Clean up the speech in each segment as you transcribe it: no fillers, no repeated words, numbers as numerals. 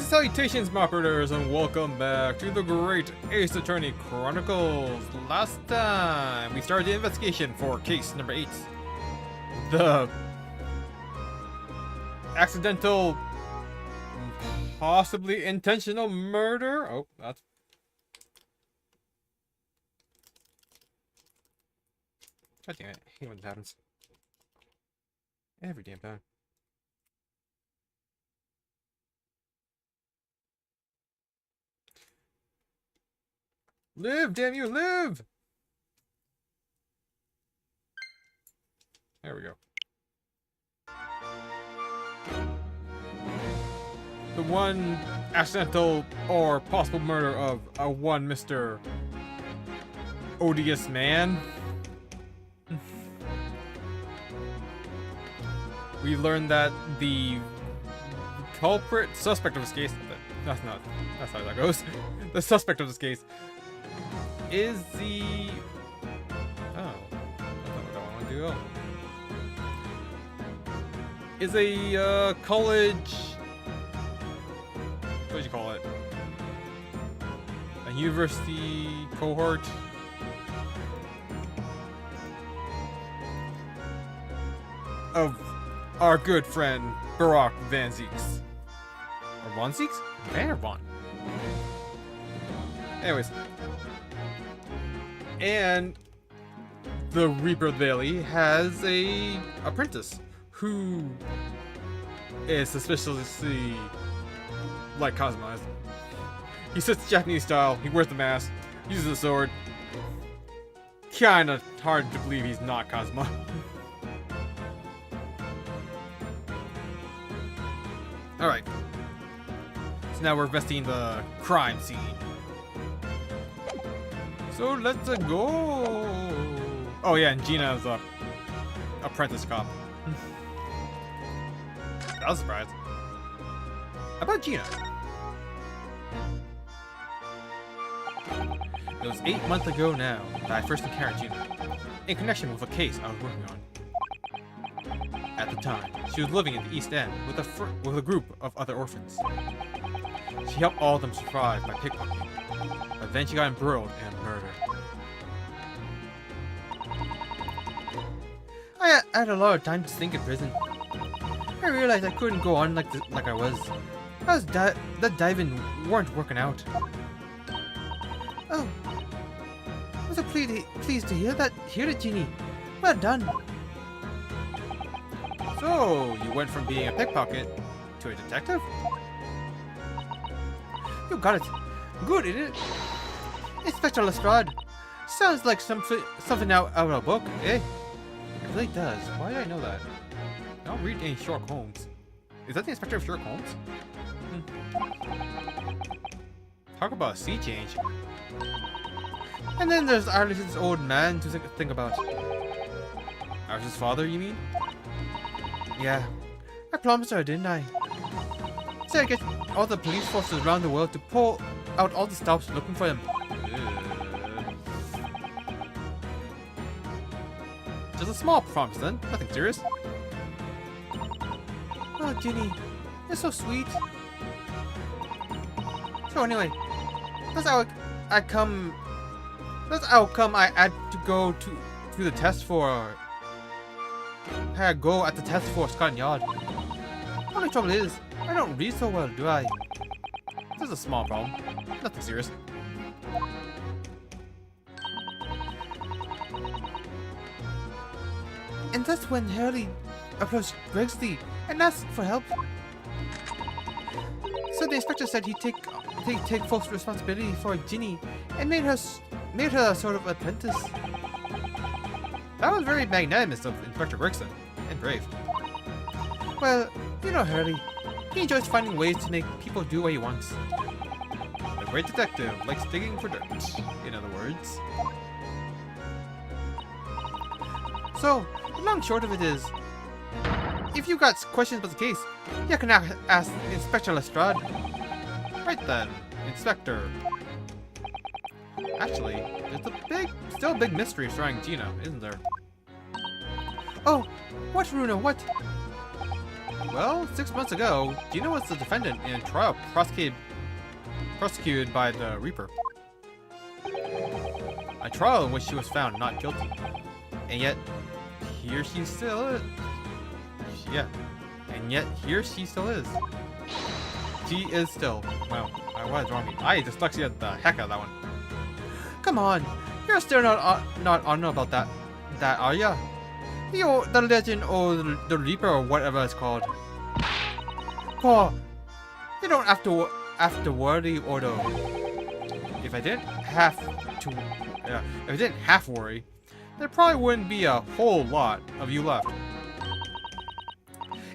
Salutations, moppers, and welcome back to the Great Ace Attorney Chronicles. Last time, we started the investigation for case number 8. The accidental, possibly intentional murder. Oh, that's... God damn it. I hate when this happens. Every damn time. Live, damn you, live! There we go. The one accidental or possible murder of a one Mr. Odious Man. We learned that the culprit, suspect of this case, that's not how that goes. The suspect of this case is the... Oh, that's not what I want to do. Oh. Is a college... What would you call it? A university cohort? Of our good friend, Barack Van Zeeks. Or Von Zeeks? Van or Von? Anyways. And the Reaper of the Valley has a apprentice who is suspiciously like Kazuma. He sits Japanese style, he wears the mask, uses a sword. Kinda hard to believe he's not Kazuma. Alright. So now we're investigating the crime scene. So let's go. Oh yeah, and Gina is a apprentice cop. I was surprised. How about Gina? It was 8 months ago now that I first encountered Gina, in connection with a case I was working on. At the time, she was living in the East End with a group of other orphans. She helped all of them survive by pickpocketing. But then she got embroiled in a murder. I had a lot of time to think in prison. I realized I couldn't go on like I was. That diving weren't working out. Oh, I'm so pleased to hear that, Jeannie. Well done. So you went from being a pickpocket to a detective? You got it. Good, isn't it? Inspector Lestrade. Sounds like something out of a book, eh? It really does. Why did I know that? I don't read any Sherlock Holmes. Is that the Inspector of Sherlock Holmes? Talk about a sea change. And then there's Arliss' old man to think about. Arliss' father, you mean? Yeah. I promised her, didn't I? Said I'd get all the police forces around the world to pull out all the stops looking for them. Just a small promise then, nothing serious. Oh, Ginny, you're so sweet. So anyway, that's how come I had to go to the test for. I had to go at the test for Scotland Yard. Only trouble is, I don't read so well, do I? This is a small problem, nothing serious. And that's when Hurley approached Gregsley and asked for help. So the inspector said he'd take full responsibility for Ginny and made her a sort of apprentice. That was very magnanimous of Inspector Gregson, and brave. Well, you know Hurley. He enjoys finding ways to make people do what he wants. A great detective likes digging for dirt, in other words. So, the long short of it is, if you got questions about the case, you can now ask Inspector Lestrade. Right then, Inspector. Actually, there's still a big mystery surrounding Gina, isn't there? Oh, what, Runa, what? Well, 6 months ago, Gina was the defendant in a trial prosecuted by the Reaper. A trial in which she was found not guilty. And yet, here she still is. Yeah. And yet, here she still is. She is still. Well, what is wrong with me? I dyslexia the heck out of that one. Come on. You're still not on about that, are ya? The legend or the Reaper or whatever it's called. Oh, you don't have to worry or though. If I didn't have worry, there probably wouldn't be a whole lot of you left.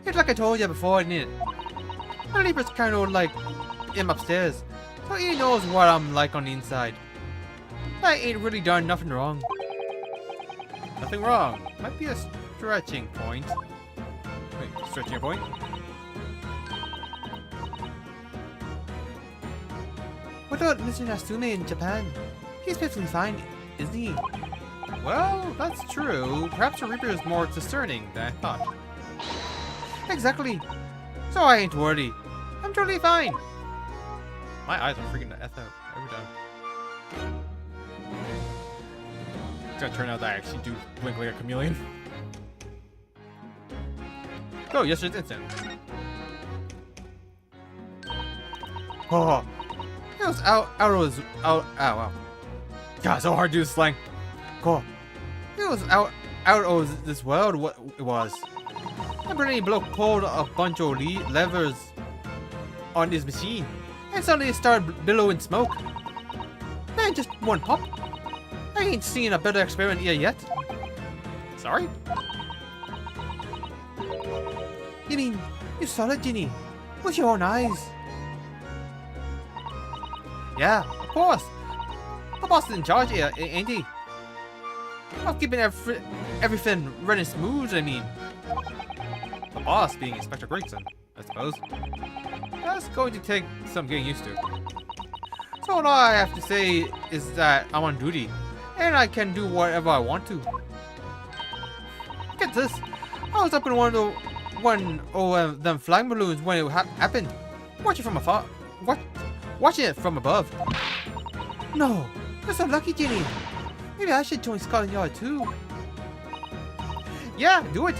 It's like I told you before, isn't it? The Reaper's kind of like him upstairs, so he knows what I'm like on the inside. I ain't really done nothing wrong. Nothing wrong. Might be a stretching point. Wait, stretching a point? What about Mr. Natsume in Japan? He's perfectly fine, isn't he? Well, that's true. Perhaps the Reaper is more discerning than I thought. Exactly. So I ain't worried. I'm totally fine. My eyes are freaking the F out every time. It's gonna turn out that I actually do blink like a chameleon. Oh, yes, it's instant. Oh, it was out. Wow. God, so hard to do slang. Cool. It was out of this world. What it was. The British bloke pulled a bunch of levers on his machine, and suddenly it started billowing smoke. Man, just one pop. I ain't seen a better experiment here yet. Sorry? You mean, you saw it, Ginny? With your own eyes? Yeah, of course. The boss is in charge here, ain't he? Of keeping everything running smooth, I mean. The boss being Inspector Gregson, I suppose. That's going to take some getting used to. So all I have to say is that I'm on duty, and I can do whatever I want to. Get this, I was up in one of them flying balloons when it happened. Watching from afar. Watching it from above. No, you're so lucky, Ginny. Maybe I should join Scotland Yard too. Yeah, do it.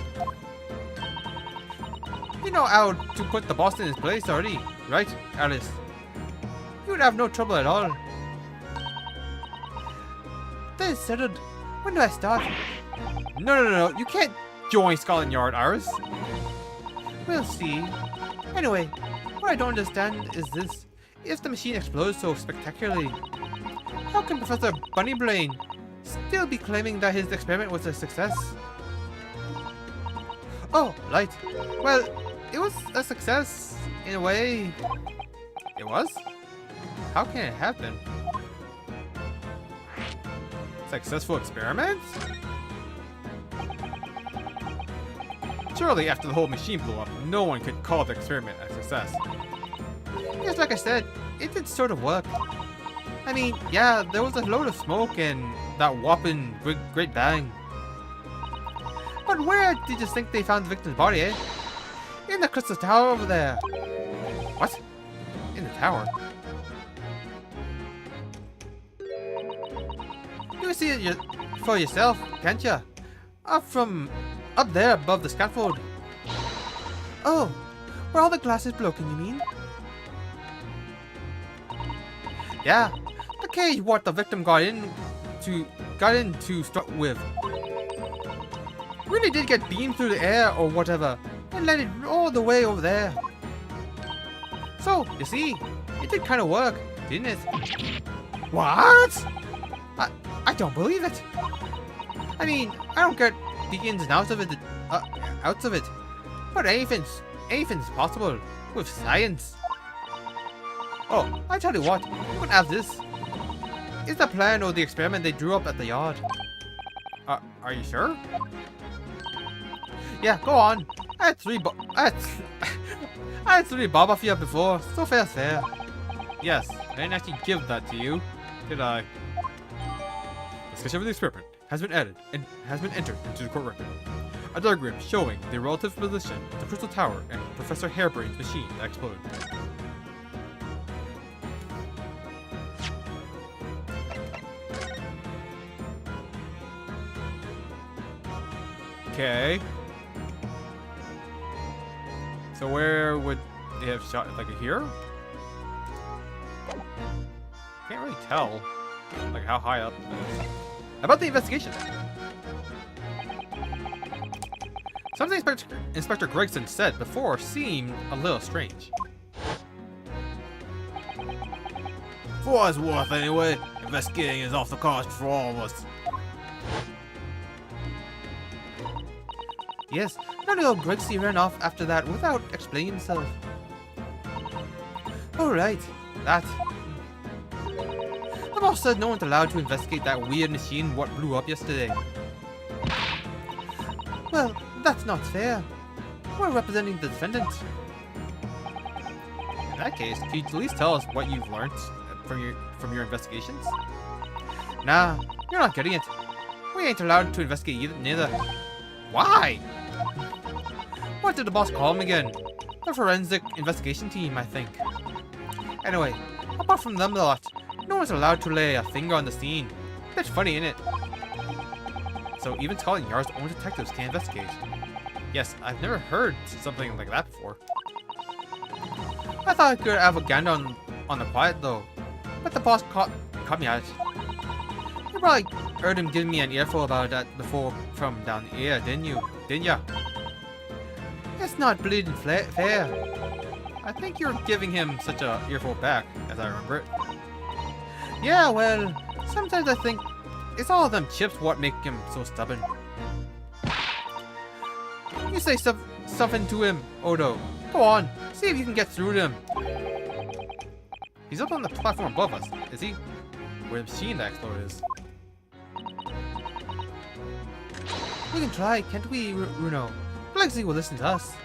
You know how to put the boss in his place already, right, Alice? You would have no trouble at all. That is settled. When do I start? No. You can't join Scotland Yard, Iris. We'll see. Anyway, what I don't understand is this. If the machine explodes so spectacularly, how can Professor Bunnybrain still be claiming that his experiment was a success? Oh, right. Well, it was a success in a way. It was? How can it have been? Successful experiments? Surely after the whole machine blew up, no one could call the experiment a success. Yes, like I said, it did sort of work. I mean, yeah, there was a load of smoke and that whopping great bang. But where did you think they found the victim's body, eh? In the crystal tower over there. What? In the tower? You can see it for yourself, can't you? Up there above the scaffold. Oh, where all the glass is broken, you mean? Yeah, the cage what the victim got in to start with. Really did get beamed through the air or whatever, and landed all the way over there. So, you see, it did kind of work, didn't it? What? I don't believe it. I mean, I don't get the ins and outs of it, but anything's possible with science. Oh, I tell you what, you can have this. It's the plan or the experiment they drew up at the yard. Are you sure? Yeah, go on. I had three Baba Fia before, so fair's fair. Yes, I didn't actually give that to you, did I? Discussion of the experiment has been added and has been entered into the court record. A diagram showing the relative position of the Crystal Tower and Professor Hairbrain's machine that exploded. Okay. So where would they have shot? Like here? Can't really tell. Like how high up it is. How about the investigation? Something Inspector Gregson said before seemed a little strange. For what it's worth anyway, investigating is off the cost for all of us. Yes, not old Gregsy ran off after that without explaining himself. Alright, that. The boss said no one's allowed to investigate that weird machine what blew up yesterday. Well, that's not fair. We're representing the defendant. In that case, could you at least tell us what you've learned from your investigations? Nah, you're not getting it. We ain't allowed to investigate either, neither. Why? What did the boss call him again? The forensic investigation team, I think. Anyway, apart from them lot, no one's allowed to lay a finger on the scene. Bit funny, innit? So even Scotland Yard's own detectives can investigate. Yes, I've never heard something like that before. I thought I could have a gander on the quiet though, but the boss caught me at it. You probably heard him giving me an earful about that before from down here, didn't you? Didn't ya? It's not bleeding fair. I think you're giving him such a earful back, as I remember it. Yeah, well, sometimes I think it's all them chips what make him so stubborn. You say something to him, Odo. Go on, see if you can get through to him. He's up on the platform above us, is he? Where the machine that exploded is. We can try, can't we, Runo? Legacy will listen to us.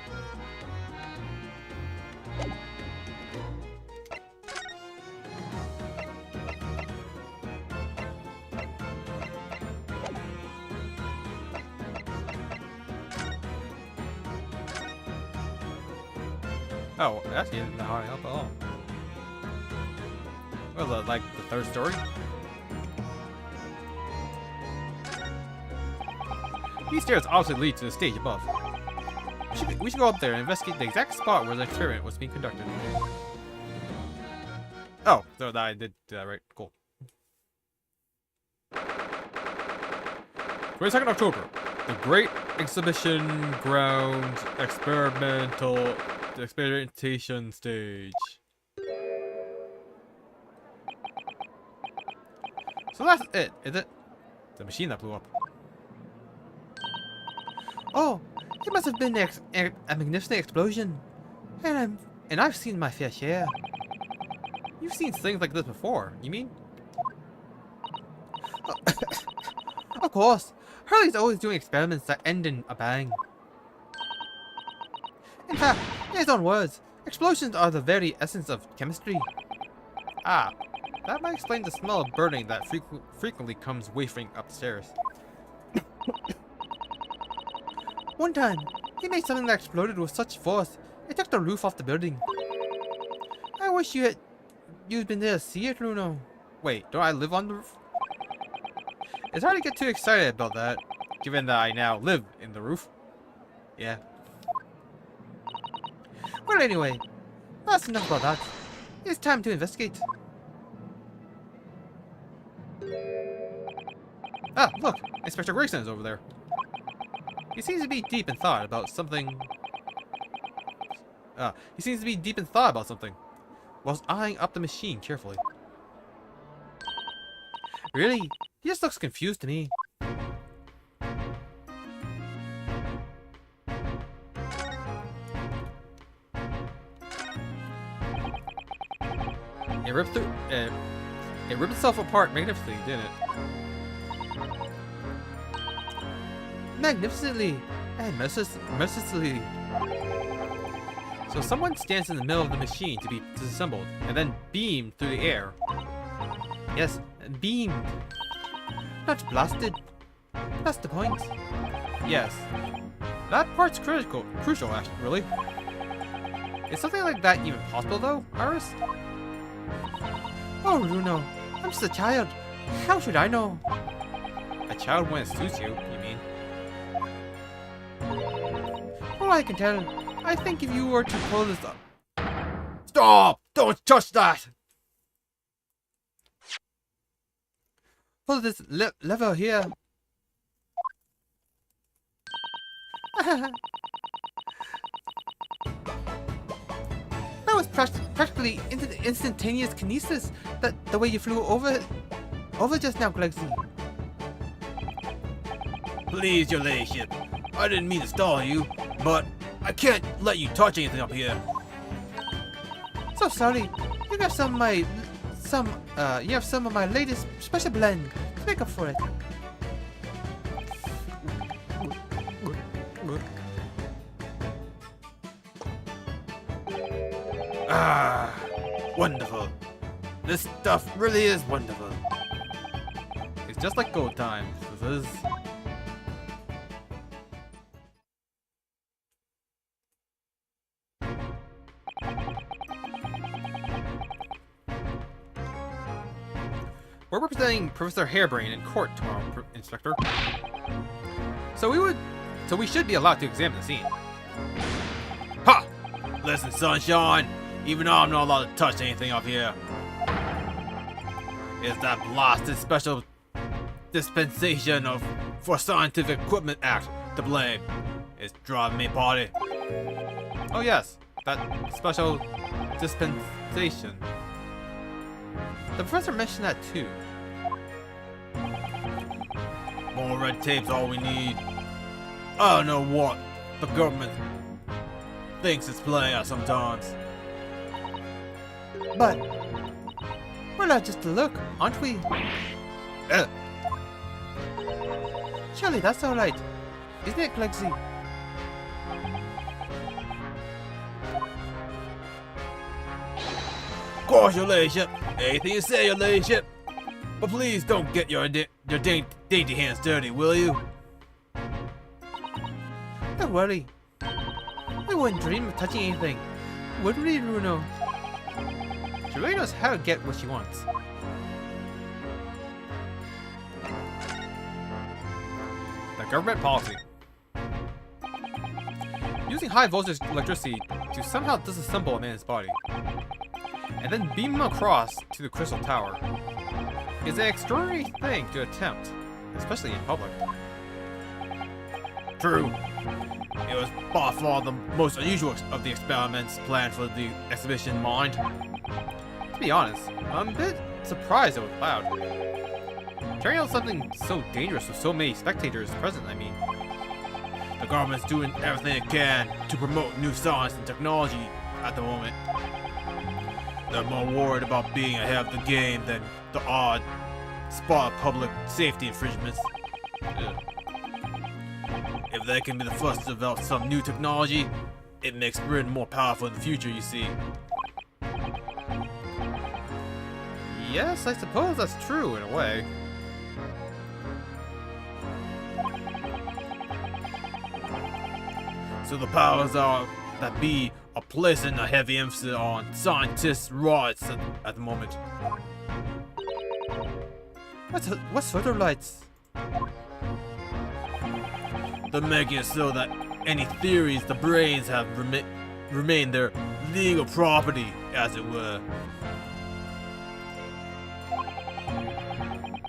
Oh, actually isn't that high up at all. Well, like the third story? These stairs obviously lead to the stage above. We should go up there and investigate the exact spot where the experiment was being conducted. Oh, so I did do that right. Cool. 22nd October. The Great Exhibition Ground Experimentation Stage. So that's it, is it? The machine that blew up. Oh, it must have been a magnificent explosion. And I've seen my fair share. You've seen things like this before, you mean? Of course. Hurley's always doing experiments that end in a bang. In fact, in his own words, explosions are the very essence of chemistry. Ah, that might explain the smell of burning that frequently comes wafting upstairs. One time, he made something that exploded with such force, it took the roof off the building. I wish you'd been there to see it, Bruno. Wait, don't I live on the roof? It's hard to get too excited about that, given that I now live in the roof. Yeah. Well, anyway, that's enough about that. It's time to investigate. Ah, look! Inspector Grayson is over there. He seems to be deep in thought about something. Whilst eyeing up the machine carefully. Really? He just looks confused to me. It ripped itself apart magnificently, didn't it? Magnificently and mercilessly. So someone stands in the middle of the machine to be disassembled and then beamed through the air. Yes, beamed. Not blasted. That's the point. Yes. That part's crucial, actually, really. Is something like that even possible, though, Iris? Oh, Bruno, I'm just a child. How should I know? A child when it suits you, you mean? Oh, I can tell. I think if you were to pull this up... Stop! Don't touch that! Pull this lever here. That was practically instantaneous kinesis. The way you flew over just now, Galaxy. Please, your ladyship. I didn't mean to stall you, but I can't let you touch anything up here. So sorry. You have some of my latest special blend to make up for it. Ah, wonderful. This stuff really is wonderful. It's just like gold times. This is. We're representing Professor Harebrain in court tomorrow, Inspector. So we should be allowed to examine the scene. Ha! Listen, sunshine. Even though I'm not allowed to touch anything up here. Is that blasted special dispensation for Scientific Equipment Act to blame? It's driving me party. Oh yes, that special dispensation. The professor mentioned that too. More red tape's all we need. I don't know what the government thinks it's playing at sometimes. But we're not just to look, aren't we? Surely that's alright, isn't it, Galaxy? Of course, your ladyship. Anything you say, your ladyship. But please don't get your dainty hands dirty, will you? Don't worry. We wouldn't dream of touching anything, would we, Bruno? She really knows how to get what she wants. The government policy. Using high voltage electricity to somehow disassemble a man's body and then beam him across to the Crystal Tower is an extraordinary thing to attempt, especially in public. True. It was by far the most unusual of the experiments planned for the exhibition in mind. To be honest, I'm a bit surprised it was allowed. Carrying out something so dangerous with so many spectators present, I mean. The government's doing everything it can to promote new science and technology at the moment. They're more worried about being ahead of the game than the odd spot of public safety infringements. If they can be the first to develop some new technology, it makes Britain more powerful in the future, you see. Yes, I suppose that's true in a way. So the powers that be are placing a heavy emphasis on scientists' rights at the moment. What sort of rights? They're making it so that any theories the brains have remain their legal property, as it were.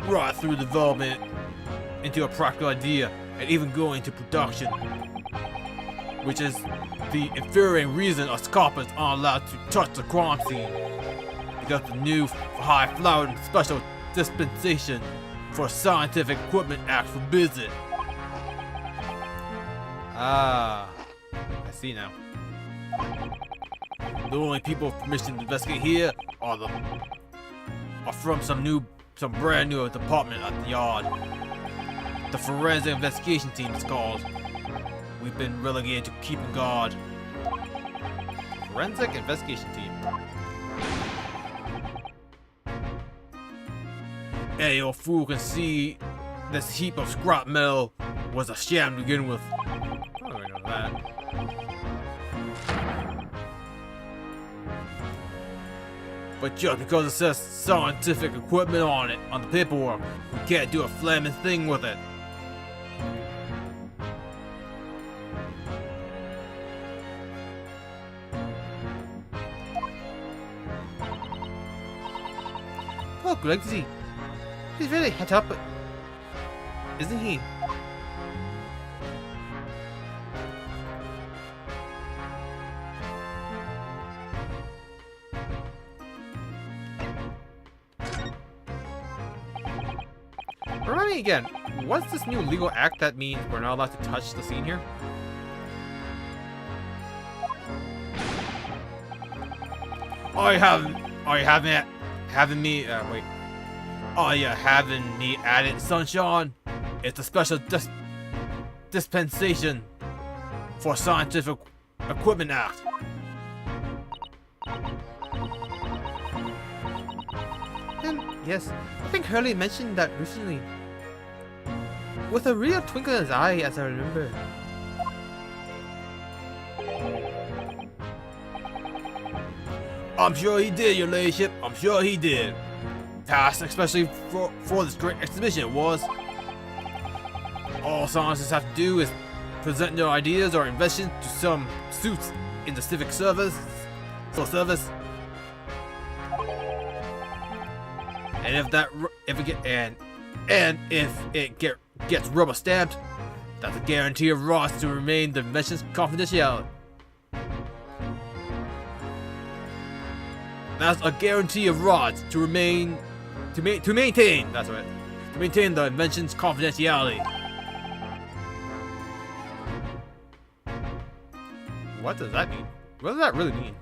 Right through development into a practical idea and even going into production. Which is the infuriating reason us coppers aren't allowed to touch the crime scene. Because the new high-flowered special dispensation for Scientific Equipment Act forbids it. Ah, I see now. The only people with permission to investigate here are from some brand new department at the yard. The Forensic Investigation Team is called. We've been relegated to keeping guard. Forensic Investigation Team. Hey, your fool can see this heap of scrap metal was a sham to begin with. Oh, I know that. But just because it says scientific equipment on it, on the paperwork, we can't do a flaming thing with it. Oh, Gregsy. He's really het up, isn't he? Remind me again, what's this new legal act that means we're not allowed to touch the scene here? Are you having me at it, Sunshine? It's a special dispensation for Scientific Equipment Act. Yes, I think Hurley mentioned that recently. With a real twinkle in his eye, as I remember. I'm sure he did, your ladyship. I'm sure he did. Past, especially for this great exhibition, it was. All scientists have to do is present their ideas or inventions to some suits in the civic service. And if it gets rubber stamped, that's a guarantee of rights to remain the invention's confidentiality. That's a guarantee of rights to maintain. That's right. To maintain the invention's confidentiality. What does that mean? What does that really mean?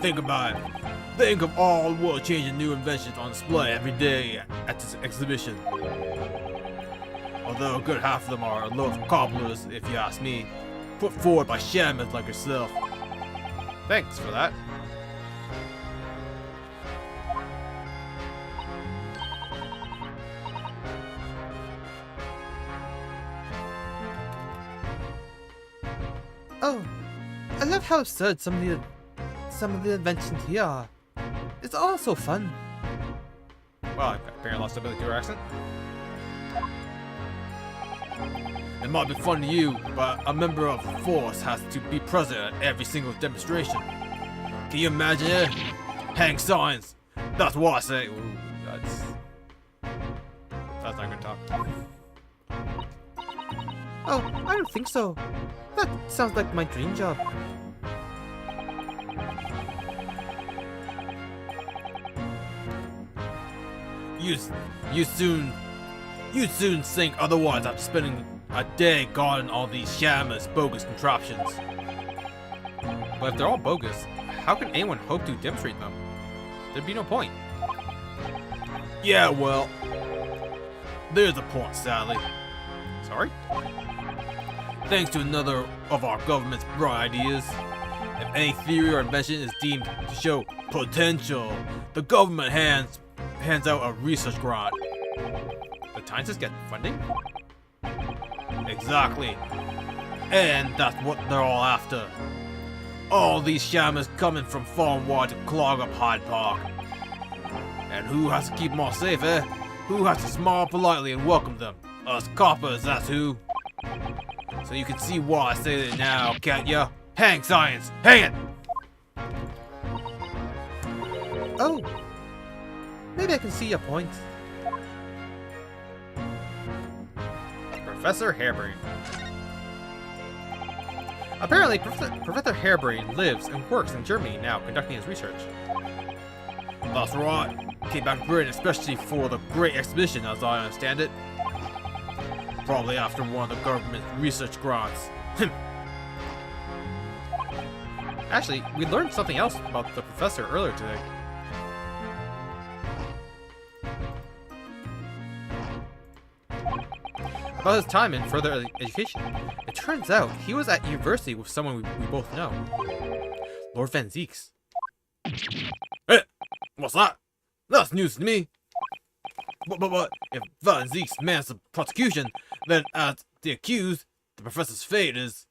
Think about it. Think of all world-changing new inventions on display every day at this exhibition. Although a good half of them are loaf cobblers, if you ask me, put forward by shamans like yourself. Thanks for that. Oh, I love how absurd some of the inventions here are. It's all so fun. Well, I apparently lost ability to her accent. It might be fun to you, but a member of the force has to be present at every single demonstration. Can you imagine it? Hang signs. That's what I say. Ooh, that's not good talk. Oh, I don't think so. That sounds like my dream job. You'd soon think otherwise after spending a day guarding all these shameless, bogus contraptions. But if they're all bogus, how can anyone hope to demonstrate them? There'd be no point. Yeah, well, there's a point, Sally. Sorry? Thanks to another of our government's bright ideas, if any theory or invention is deemed to show potential, the government hands out a research grant. The scientists get funding? Exactly. And that's what they're all after. All these shamans coming from far and wide to clog up Hyde Park. And who has to keep them all safe, eh? Who has to smile politely and welcome them? Us coppers, that's who. So you can see why I say it now, can't ya? Hang science! Hang it! Oh! Maybe I can see your point. Professor Harebrain. Apparently, Professor Harebrain lives and works in Germany now, conducting his research. That's right. Came back to Britain especially for the Great Exhibition, as I understand it. Probably after one of the government's research grants. Actually, we learned something else about the professor earlier today. About his time in further education. It turns out he was at university with someone we both know. Lord Van Zeeks. Hey, what's that? That's news to me. But if Van Zeeks demands the prosecution, then as the accused, the professor's fate is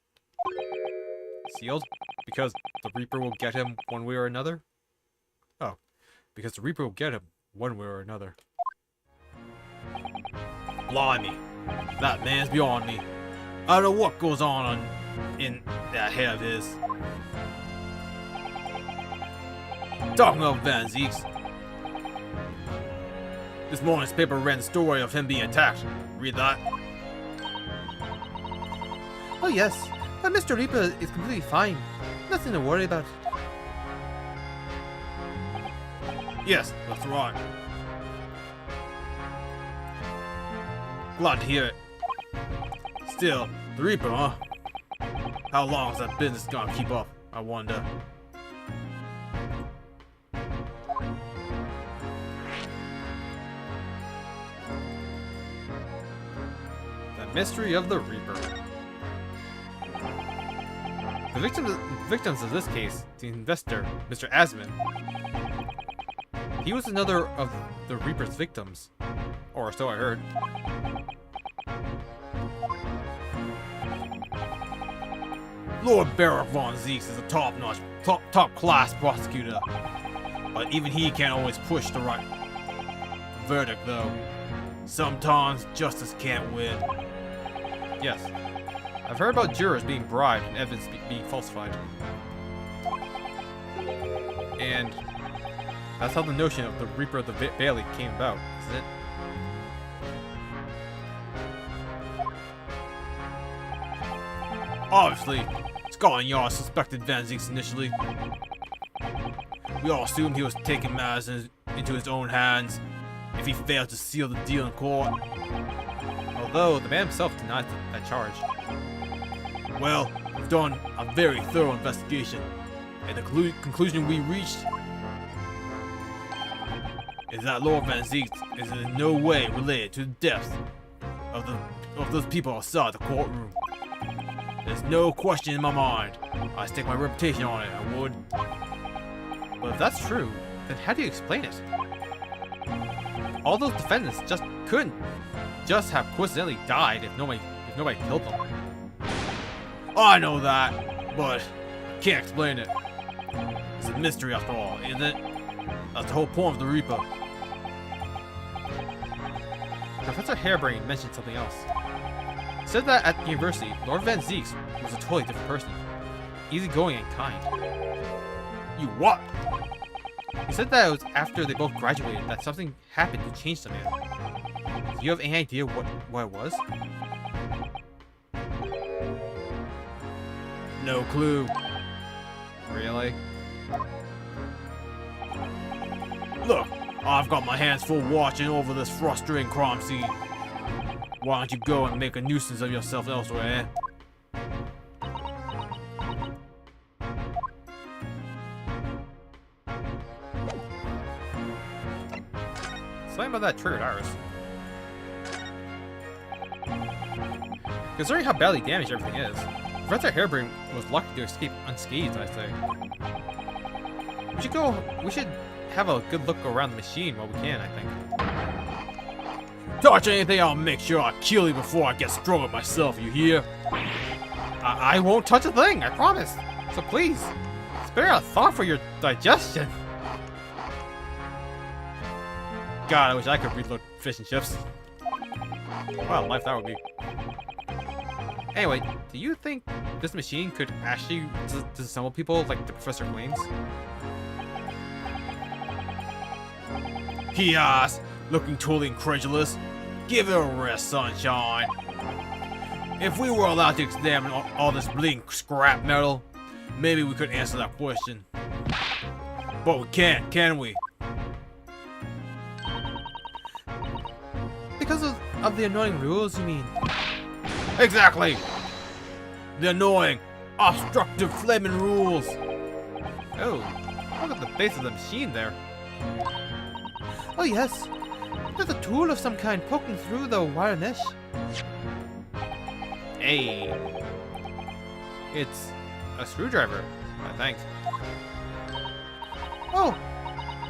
sealed? Because the Reaper will get him one way or another? Oh, because the Reaper will get him one way or another. Blimey, that man's beyond me. I don't know what goes on in that head of his. Talking of Van Zeeks, this morning's paper ran the story of him being attacked. Read that? Oh yes, but Mr. Reaper is completely fine. Nothing to worry about. Yes, that's right. Glad to hear it. Still, the Reaper, huh? How long is that business gonna keep up, I wonder? The mystery of the Reaper. The victims of this case, the investor, Mr. Asman. He was another of the Reaper's victims. Or so I heard. Lord Baron Von Zeeks is a top-class prosecutor. But even he can't always push the right verdict, though. Sometimes justice can't win. Yes. I've heard about jurors being bribed and evidence being falsified. And that's how the notion of the Reaper of the Bailey came about, isn't it? Obviously, Scotland Yard suspected Van Zeeks initially. We all assumed he was taking matters into his own hands if he failed to seal the deal in court. Although the man himself denied that charge. Well, we've done a very thorough investigation, and the conclusion we reached is that Lord Van Zeeks is in no way related to the deaths of those people outside the courtroom. There's no question in my mind. I stake my reputation on it, I would. But if that's true, then how do you explain it? All those defendants just couldn't just have coincidentally died if nobody killed them. I know that, but I can't explain it. It's a mystery after all, isn't it? That's the whole point of the Reaper. Professor Harebrain mentioned something else. He said that at university, Lord Van Zeeks was a totally different person. Easygoing and kind. You what? He said that it was after they both graduated that something happened to change the man. Do you have any idea what it was? No clue. Really? Look, I've got my hands full watching over this frustrating crime scene. Why don't you go and make a nuisance of yourself elsewhere, eh? Something about that triggered ours. Considering how badly damaged everything is, Professor Harebrain was lucky to escape unscathed, I say. We should have a good look around the machine while we can, I think. Touch anything, I'll make sure I kill you before I get strung up myself, you hear? I won't touch a thing, I promise. So please, spare a thought for your digestion. God, I wish I could reload fish and chips. What a life that would be. Anyway, do you think this machine could actually disassemble people like the professor claims? Yes, looking totally incredulous. Give it a rest, sunshine. If we were allowed to examine all this bleeding scrap metal, maybe we could answer that question. But we can't, can we? Because of the annoying rules, you mean? Exactly! The annoying, obstructive flaming rules! Oh, look at the base of the machine there. Oh yes, there's a tool of some kind poking through the wire mesh. Hey, It's a screwdriver, I think. Oh,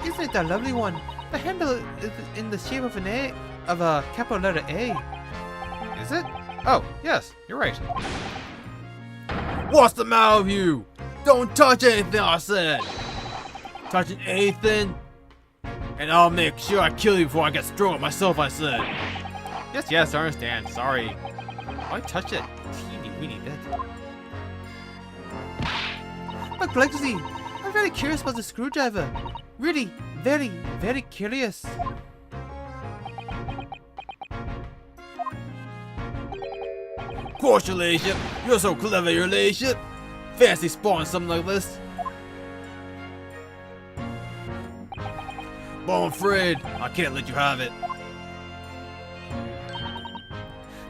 isn't it that lovely one? The handle is in the shape of an A, of a capital letter A. Is it? Oh, yes, you're right. What's the matter with you? Don't touch anything I said. Touching anything, and I'll make sure I kill you before I get strung myself, I said. Yes, I understand. Sorry. Why touch it? Teeny weeny bit. But Glegsy, I'm very curious about the screwdriver. Really, very, very curious. Of course, your ladyship. You're so clever, your ladyship. Fancy spawning something like this. But I'm afraid I can't let you have it.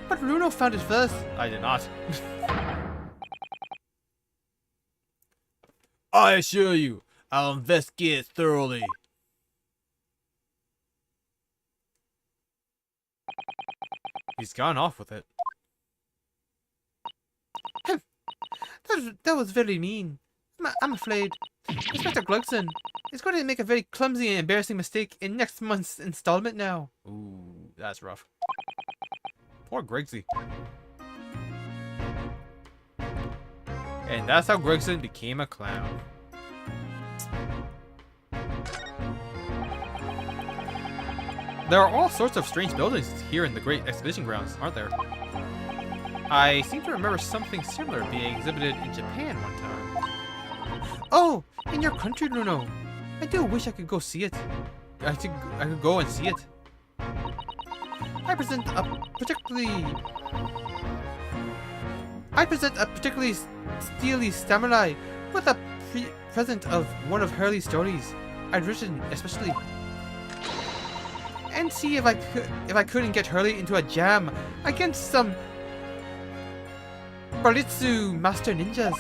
But Bruno found it first. I did not. I assure you, I'll investigate it thoroughly. He's gone off with it. That was very mean. I'm afraid Inspector Glugson is going to make a very clumsy and embarrassing mistake in next month's installment now. Ooh, that's rough. Poor Gregsy. And that's how Gregson became a clown. There are all sorts of strange buildings here in the Great Exhibition Grounds, aren't there? I seem to remember something similar being exhibited in Japan one time. Oh, in your country, Bruno. I do wish I could go see it. I could go and see it. I present a particularly steely samurai with a present of one of Hurley's stories I'd written especially. And see if I couldn't get Hurley into a jam against some Baritsu master ninjas.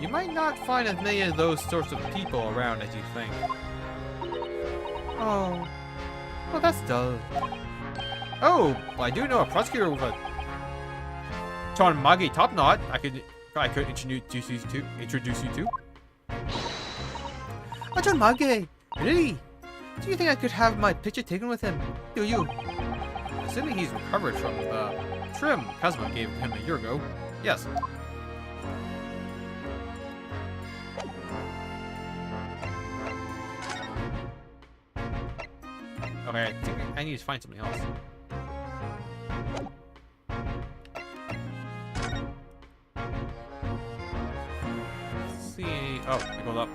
You might not find as many of those sorts of people around as you think. Oh, well that's dull. Oh, well, I do know a prosecutor with a Tonmagi top knot. I could introduce you to. A Tonmagi, really? Do you think I could have my picture taken with him? Do you? Assuming he's recovered from the trim Kazuma gave him a year ago. Yes. Okay, I think I need to find something else. Let's see. Oh, it goes up.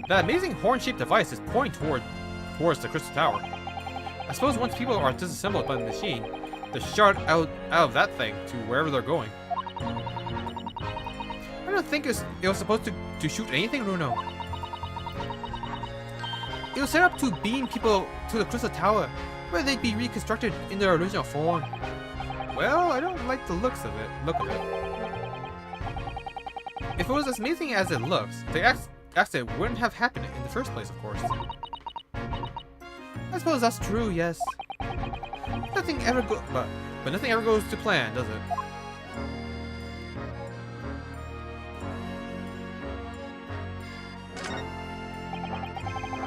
That amazing horn-shaped device is pointing towards the Crystal Tower. I suppose once people are disassembled by the machine, they're shot out of that thing to wherever they're going. I don't think it was supposed to shoot anything, Bruno. It was set up to beam people to the Crystal Tower, where they'd be reconstructed in their original form. Well, I don't like the look of it. If it was as amazing as it looks, the accident wouldn't have happened in the first place, of course. I suppose that's true, yes. But nothing ever goes to plan, does it?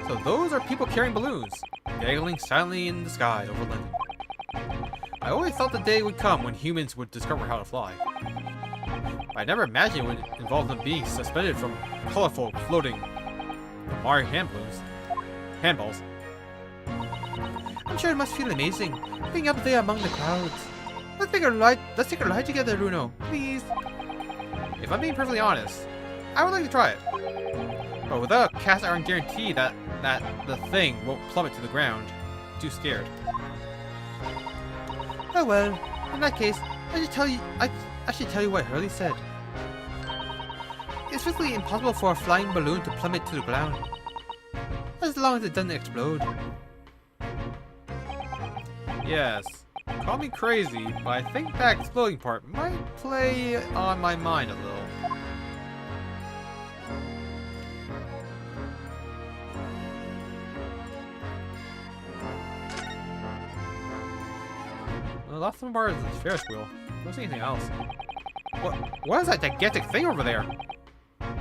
So those are people carrying balloons, dangling silently in the sky over London. I always thought the day would come when humans would discover how to fly. I never imagined it would involve them being suspended from colorful, floating Mario handballs. I'm sure it must feel amazing, being up there among the clouds. Let's take a ride together, Bruno, please. If I'm being perfectly honest, I would like to try it. But without a cast iron guarantee that the thing won't plummet to the ground, I'm too scared. Oh well, in that case, I should tell you what Hurley said. It's physically impossible for a flying balloon to plummet to the ground, as long as it doesn't explode. Yes, call me crazy, but I think that exploding part might play on my mind a little. Well, last one bar is the Ferris wheel. Don't see anything else. What is that gigantic thing over there?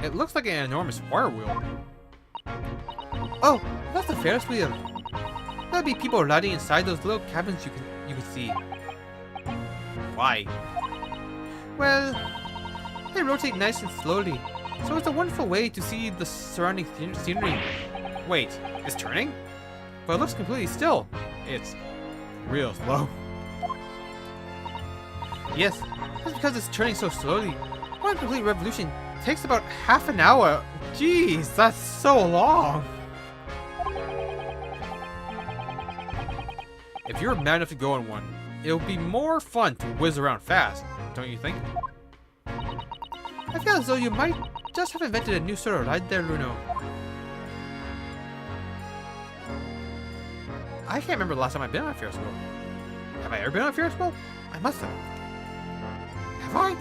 It looks like an enormous fire wheel. Oh, that's the Ferris wheel. There'll be people riding inside those little cabins you can see. Why? Well, they rotate nice and slowly, so it's a wonderful way to see the surrounding scenery. Wait, it's turning? But it looks completely still. It's real slow. Yes, that's because it's turning so slowly. One complete revolution takes about half an hour. Jeez, that's so long. If you're mad enough to go on one, it'll be more fun to whiz around fast, don't you think? I feel as though you might just have invented a new sort of ride there, Luno. I can't remember the last time I've been on a Ferris wheel. Have I ever been on a Ferris wheel? I must have. Have I?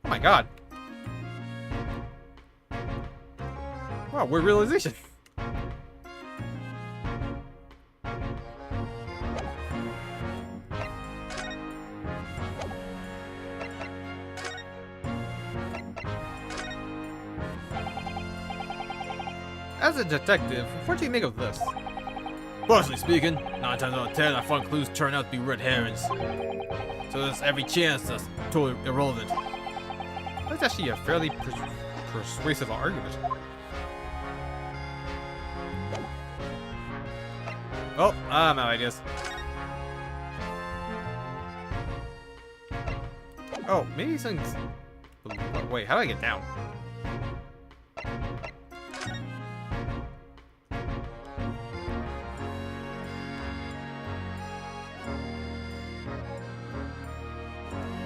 Oh my god. Wow, weird realization. As a detective, what do you make of this? Personally speaking, 9 times out of 10, I find clues turn out to be red herrings. So there's every chance that's totally irrelevant. That's actually a fairly persuasive argument. Oh, I'm out of ideas. Oh, maybe something's... Wait, how do I get down?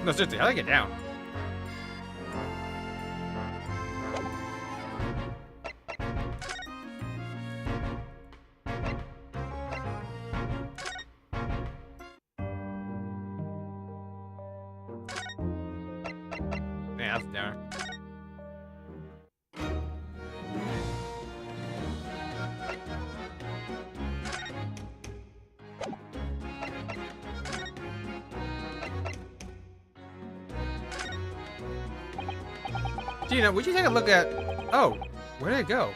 No, seriously, how do I get down? Man, that's down. Gina, would you take a look at... Oh, where did it go?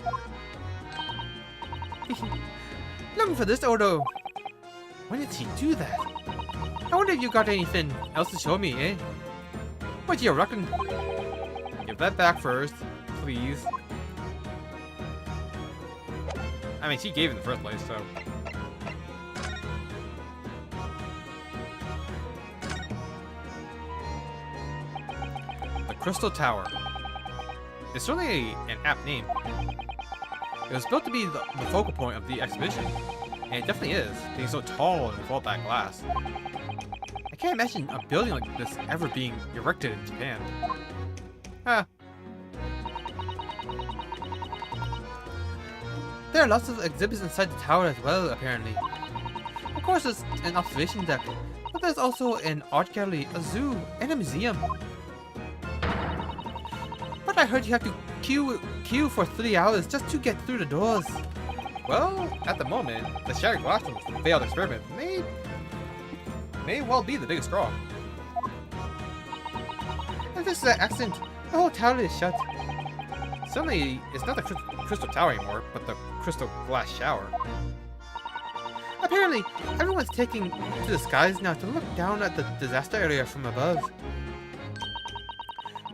Looking for this Odo. When did he do that? I wonder if you got anything else to show me, eh? What you reckon? Give that back first, please. I mean, she gave it in the first place, so... The Crystal Tower. It's certainly an apt name. It was built to be the focal point of the exhibition, and it definitely is, being so tall and with all that glass. I can't imagine a building like this ever being erected in Japan. Ah. There are lots of exhibits inside the tower as well, apparently. Of course, there's an observation deck, but there's also an art gallery, a zoo, and a museum. But I heard you have to queue for 3 hours just to get through the doors. Well, at the moment, the shattered glass from the failed experiment may well be the biggest straw. If this is an accident, the whole tower is shut. Suddenly, it's not the crystal tower anymore, but the crystal glass shower. Apparently, everyone's taking to the skies now to look down at the disaster area from above.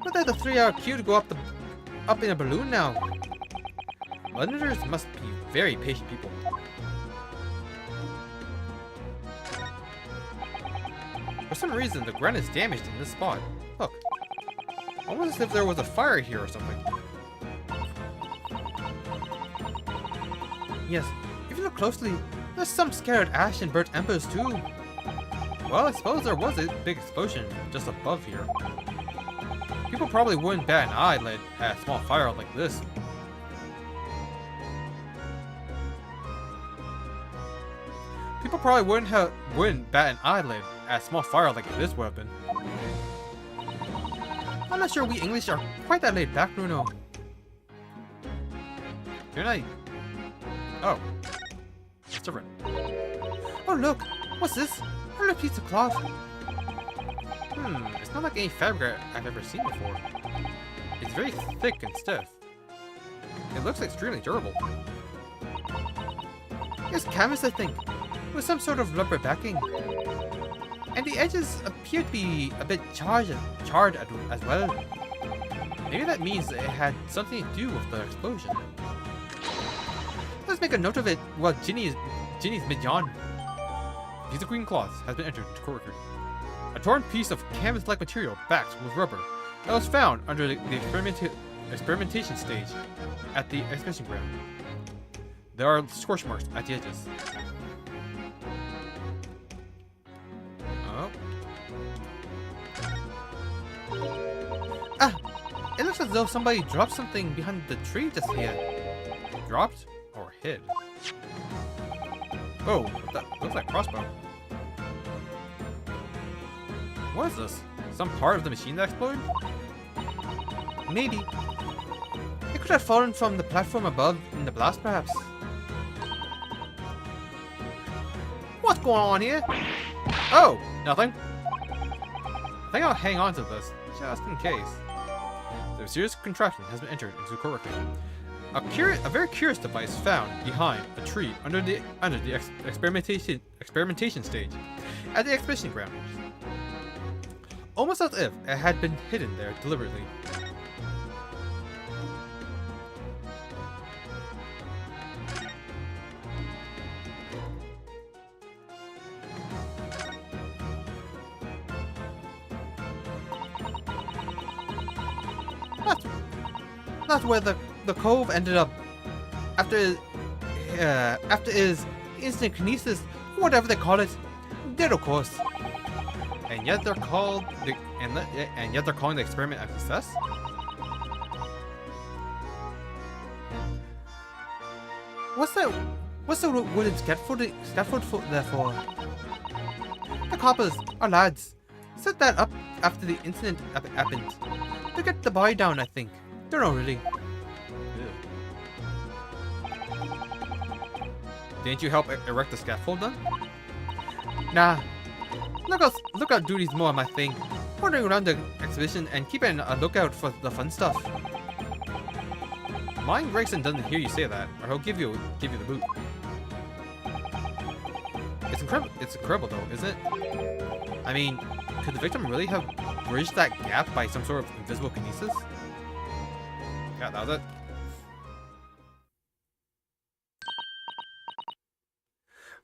But there's a 3-hour queue to go up in a balloon now. Londoners must be very patient people. For some reason, the ground is damaged in this spot. Look. Almost as if there was a fire here or something. Yes, if you look closely, there's some scattered ash and burnt embers too. Well, I suppose there was a big explosion just above here. People probably wouldn't bat an eye at a small fire like this. People probably wouldn't bat an eyelid at a small fire like this would have been. I'm not sure we English are quite that laid back, Bruno. You're not... Oh. It's different. Oh look! What's this? Another piece of cloth. It's not like any fabric I've ever seen before. It's very thick and stiff. It looks extremely durable. It's canvas, I think, with some sort of rubber backing. And the edges appear to be a bit charred as well. Maybe that means that it had something to do with the explosion. Let's make a note of it while Ginny's mid-yawn. A piece of green cloth has been entered into court record. A torn piece of canvas-like material backed with rubber that was found under the experimentation stage at the exhibition ground. There are scorch marks at the edges. Oh. Ah! It looks as though somebody dropped something behind the tree just here. Dropped or hid? Oh, that looks like a crossbow. What is this? Some part of the machine that exploded? Maybe. It could have fallen from the platform above in the blast, perhaps. What's going on here? Oh, nothing. I think I'll hang on to this, just in case. The mysterious contraption has been entered into the court record. A very curious device found behind a tree under the experimentation stage at the exhibition ground. Almost as if it had been hidden there deliberately. That's where the cove ended up after his instant kinesis, whatever they call it, did of course. And yet they're calling the experiment a success. What's the wooden scaffolding there for? The coppers, our lads, set that up after the incident happened. To get the boy down, I think. Don't know really. Didn't you help erect the scaffold then? Nah. Lookout duty's more my thing. Wandering around the exhibition and keeping a lookout for the fun stuff. Mind Gregson doesn't hear you say that, or he'll give you the boot. It's incredible though, isn't it? I mean, could the victim really have bridged that gap by some sort of invisible kinesis? Yeah, that was it.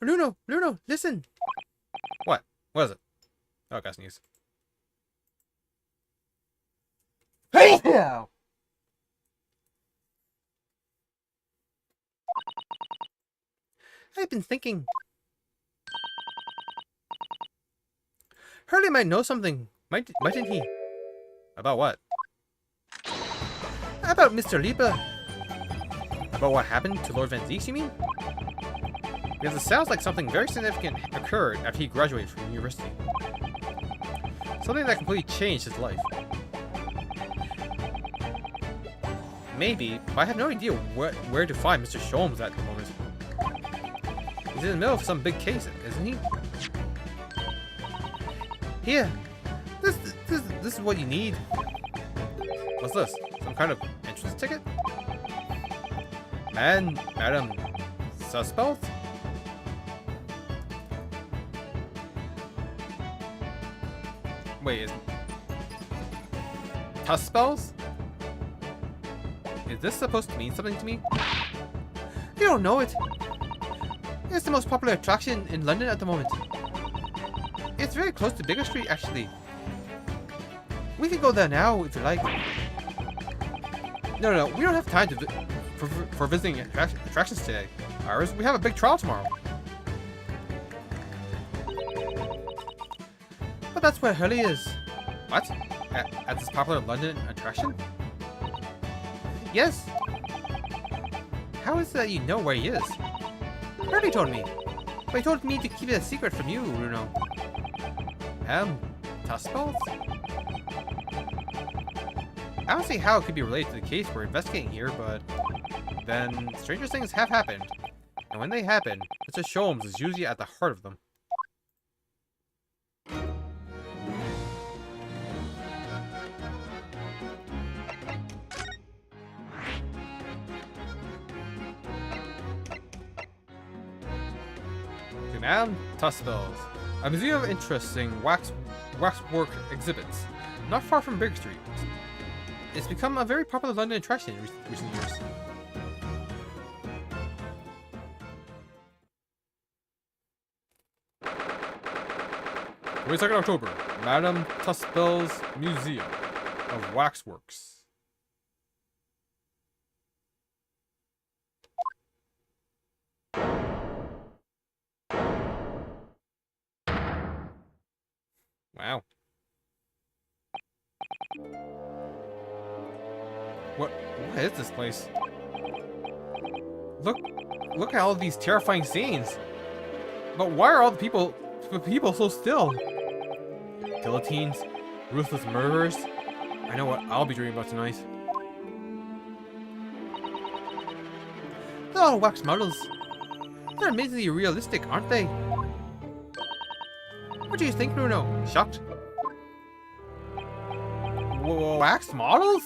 Bruno, listen! What? What is it? Oh, I got sneeze. Hey! I've been thinking. Hurley might know something, mightn't he? About what? About Mr. Lieber. About what happened to Lord Van Zieks, you mean? Because it sounds like something very significant occurred after he graduated from university. Something that completely changed his life. Maybe, but I have no idea where to find Mr. Sholmes at the moment. He's in the middle of some big case, isn't he? Here, this is what you need. What's this? Some kind of entrance ticket? Madam Suspelt? Wait, is Tuspels? Is this supposed to mean something to me? You don't know it. It's the most popular attraction in London at the moment. It's very close to Bigger Street, actually. We can go there now, if you like. No, we don't have time for visiting attractions today. Iris, we have a big trial tomorrow. But that's where Hurley is. What? At this popular London attraction? Yes. How is it that you know where he is? Hurley told me. But he told me to keep it a secret from you, Bruno. Tuspels? I don't see how it could be related to the case we're investigating here, but then stranger things have happened. And when they happen, Mr. Sholmes is usually at the heart of them. Madame Tussville's, a museum of interesting waxwork exhibits, not far from Big Street. It's become a very popular London attraction in recent years. October 22nd, Madame Tussville's Museum of Waxworks. Wow. What is this place? Look at all these terrifying scenes. But why are all the people so still? Guillotines, ruthless murderers. I know what I'll be dreaming about tonight. They're all wax models. They're amazingly realistic, aren't they? What do you think, Bruno? Shocked? Wax models?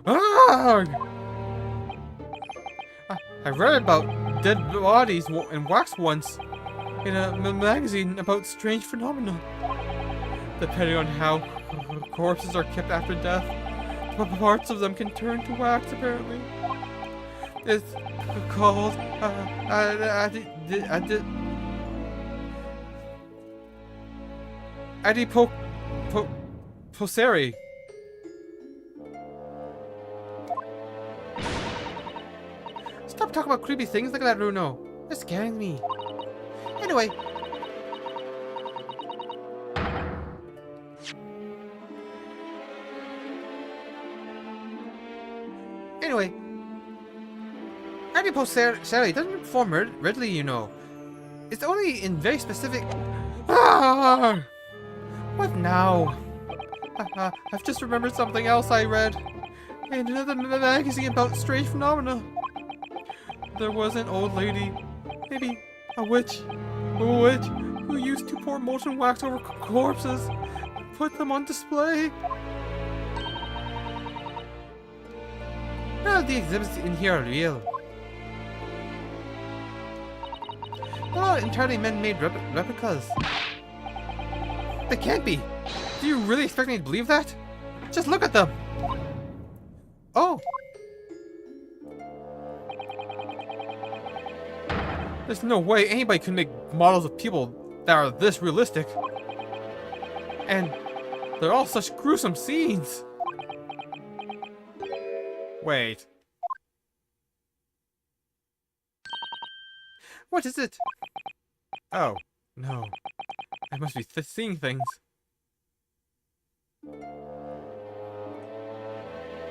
Ah! I read about dead bodies and wax once in a magazine about strange phenomena. Depending on how corpses are kept after death, parts of them can turn to wax, apparently. It's called adipoposary. Stop talking about creepy things like that, Bruno. You're scaring me. Anyway. Adipoposary doesn't form readily, you know. It's only in very specific... Ah! What now? I've just remembered something else I read in another magazine about strange phenomena. There was an old lady, maybe a witch who used to pour molten wax over corpses and put them on display. None of the exhibits in here are real. They're all entirely man-made replicas. They can't be. Do you really expect me to believe that? Just look at them. Oh. There's no way anybody could make models of people that are this realistic. And they're all such gruesome scenes. Wait. What is it? Oh, no. I must be seeing things.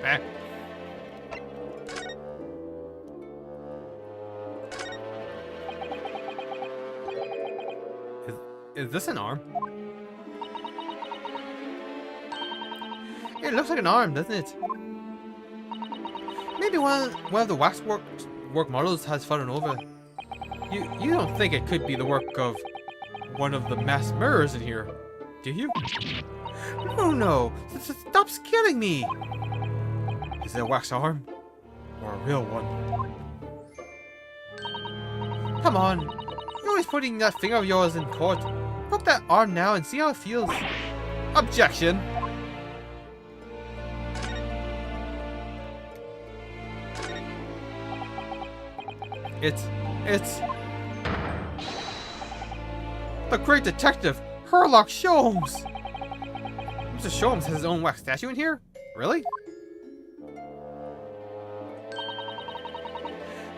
Ah. Is this an arm? It looks like an arm, doesn't it? Maybe one of the waxwork models has fallen over. You don't think it could be the work of one of the mass murderers in here, do you? No. Stop scaring me! Is it a wax arm? Or a real one? Come on! You're always putting that finger of yours in court. Poke that arm now and see how it feels. Objection! It's... the great detective, Sherlock Sholmes! Mr. Sholmes has his own wax statue in here? Really?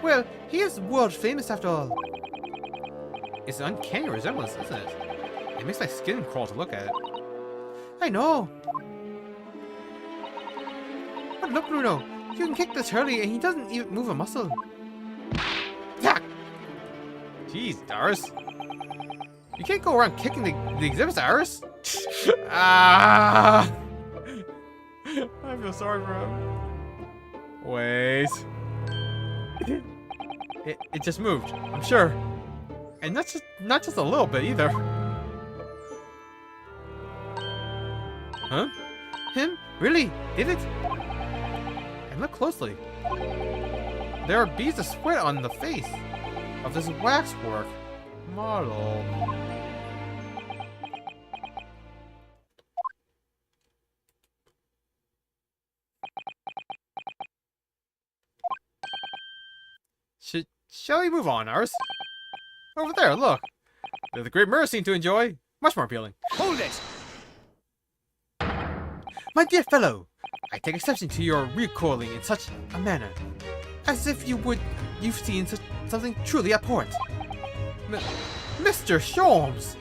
Well, he is world famous after all. It's an uncanny resemblance, isn't it? It makes my skin crawl to look at it. I know. But look, Bruno, you can kick this Hurley and he doesn't even move a muscle. Yeah. Jeez, Darius. You can't go around kicking the exhibits, Darius. Ah! I feel sorry for him. Wait. It just moved, I'm sure. And that's not just a little bit either. Huh? Him? Really? Did it? And look closely. There are beads of sweat on the face. of this waxwork model. Shall we move on, ours? Over there, look. The great mirror seem to enjoy. Much more appealing. Hold it! My dear fellow, I take exception to your recoiling in such a manner, as if you've seen something truly abhorrent. Mr. Sholmes!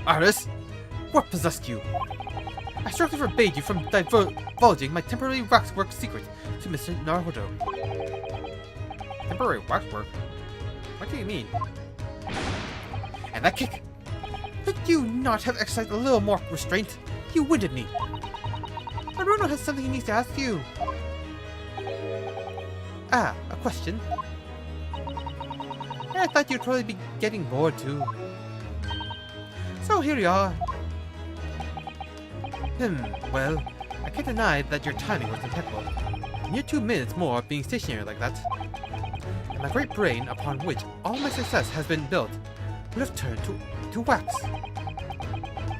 Aris, what possessed you? I strictly forbade you from divulging my temporary waxwork secret to Mr. Naruto. Temporary waxwork? What do you mean? And that kick! Could you not have exercised a little more restraint? You winded me. Naruto has something he needs to ask you. Ah, a question. I thought you'd probably be getting bored too. So here you are. Well, I can't deny that your timing was impeccable. A mere 2 minutes more of being stationary like that, and my great brain upon which all my success has been built would have turned to wax.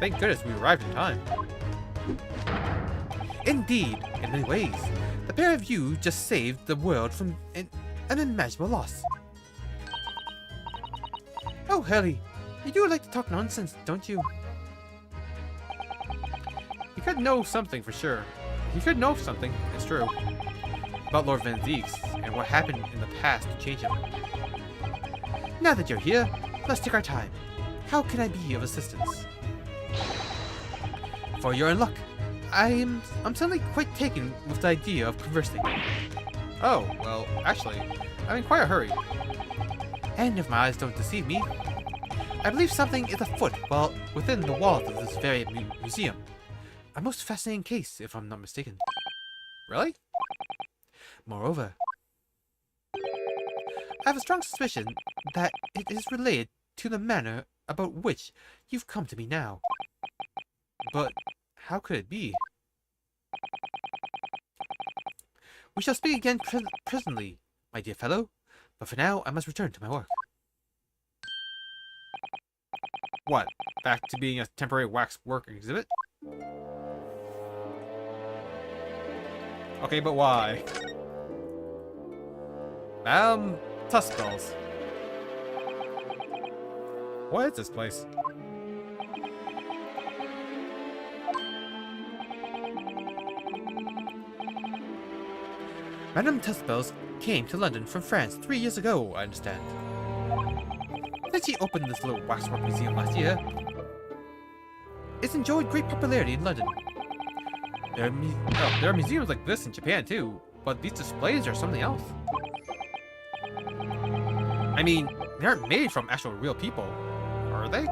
Thank goodness we arrived in time. Indeed, in many ways, the pair of you just saved the world from an unimaginable loss. Oh, Harry, you do like to talk nonsense, don't you? He could know something for sure. He could know something, it's true, about Lord Van Zieks and what happened in the past to change him. Now that you're here, let's take our time. How can I be of assistance? For you're in luck. I'm suddenly quite taken with the idea of conversing. Oh, well, actually, I'm in quite a hurry. And if my eyes don't deceive me, I believe something is afoot while within the walls of this very museum. A most fascinating case, if I'm not mistaken. Really? Moreover, I have a strong suspicion that it is related to the manner about which you've come to me now. But how could it be? We shall speak again presently, my dear fellow, but for now I must return to my work. What? Back to being a temporary waxwork exhibit? Okay, but why? Tuskballs. What is this place? Madame Tuskballs came to London from France 3 years ago, I understand. Then she opened this little waxwork museum last year. It's enjoyed great popularity in London. There are museums like this in Japan too, but these displays are something else. I mean, they aren't made from actual real people, are they?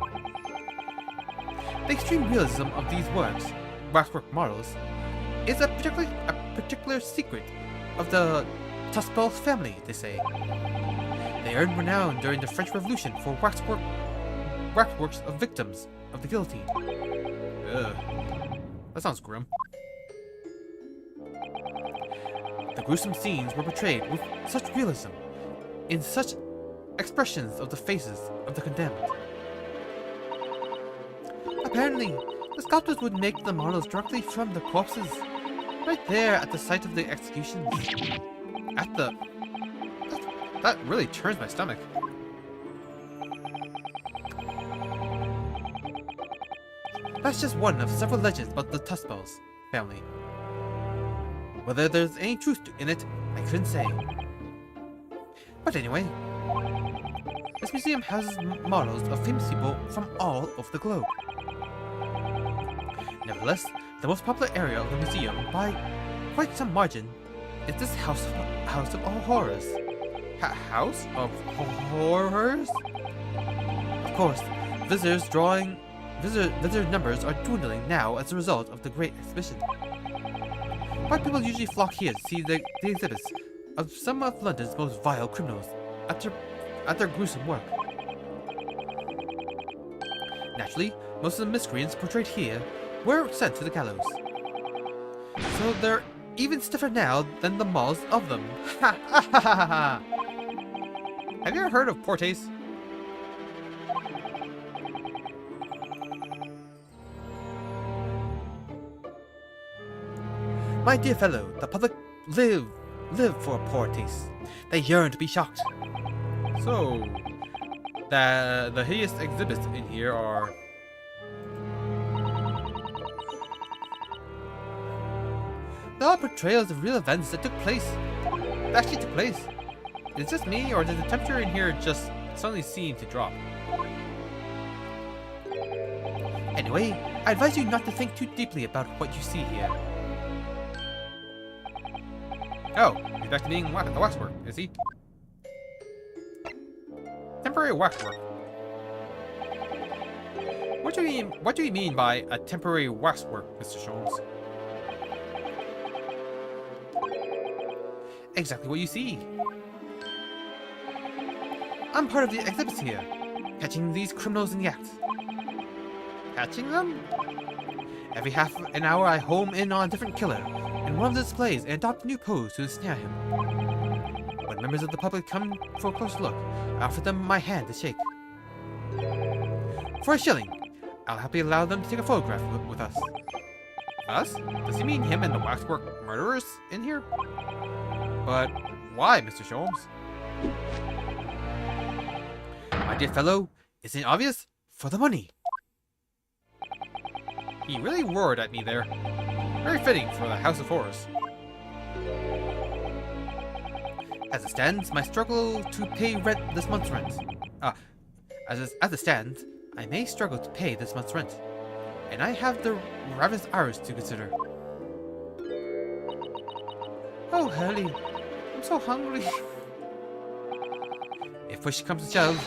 The extreme realism of these waxwork models, is a particular secret of the Tuskballs family, they say. They earned renown during the French Revolution for waxworks of victims of the guillotine. Ugh. That sounds grim. The gruesome scenes were portrayed with such realism, in such expressions of the faces of the condemned. Apparently, the sculptors would make the models directly from the corpses, right there at the site of the executions. That really turns my stomach. That's just one of several legends about the Tuskballs family. Whether there's any truth in it, I couldn't say. But anyway, this museum houses models of famous people from all over the globe. Nevertheless, the most popular area of the museum, by quite some margin, is this House of Horrors. House of Horrors? Of course, visitor numbers are dwindling now as a result of the Great Exhibition. But people usually flock here to see the exhibits of some of London's most vile criminals at their gruesome work. Naturally, most of the miscreants portrayed here were sent to the gallows. So there even stiffer now than the maws of them. Ha ha ha ha ha! Have you ever heard of Portes? My dear fellow, the public live for a poor taste. They yearn to be shocked. So, the hideous exhibits in here are... They're all portrayals of real events that actually took place. Is it just me, or did the temperature in here just suddenly seem to drop? Anyway, I advise you not to think too deeply about what you see here. Oh, he's back to being the waxwork, is he? Temporary waxwork. What do you mean by a temporary waxwork, Mr. Sholmes? Exactly what you see. I'm part of the exhibits here, catching these criminals in the act. Catching them? Every half an hour I home in on a different killer in one of the displays and adopt a new pose to ensnare him. When members of the public come for a close look, I offer them my hand to shake. For a shilling, I'll happily allow them to take a photograph with us. Us? Does he mean him and the waxwork murderers in here? But why, Mr. Sholmes? My dear fellow, isn't it obvious? For the money. He really roared at me there. Very fitting for the House of Horrors. As it stands, my struggle to pay this month's rent. As it stands, I may struggle to pay this month's rent, and I have the ravenous hours to consider. Oh, Hurley, I'm so hungry. If push comes to shove,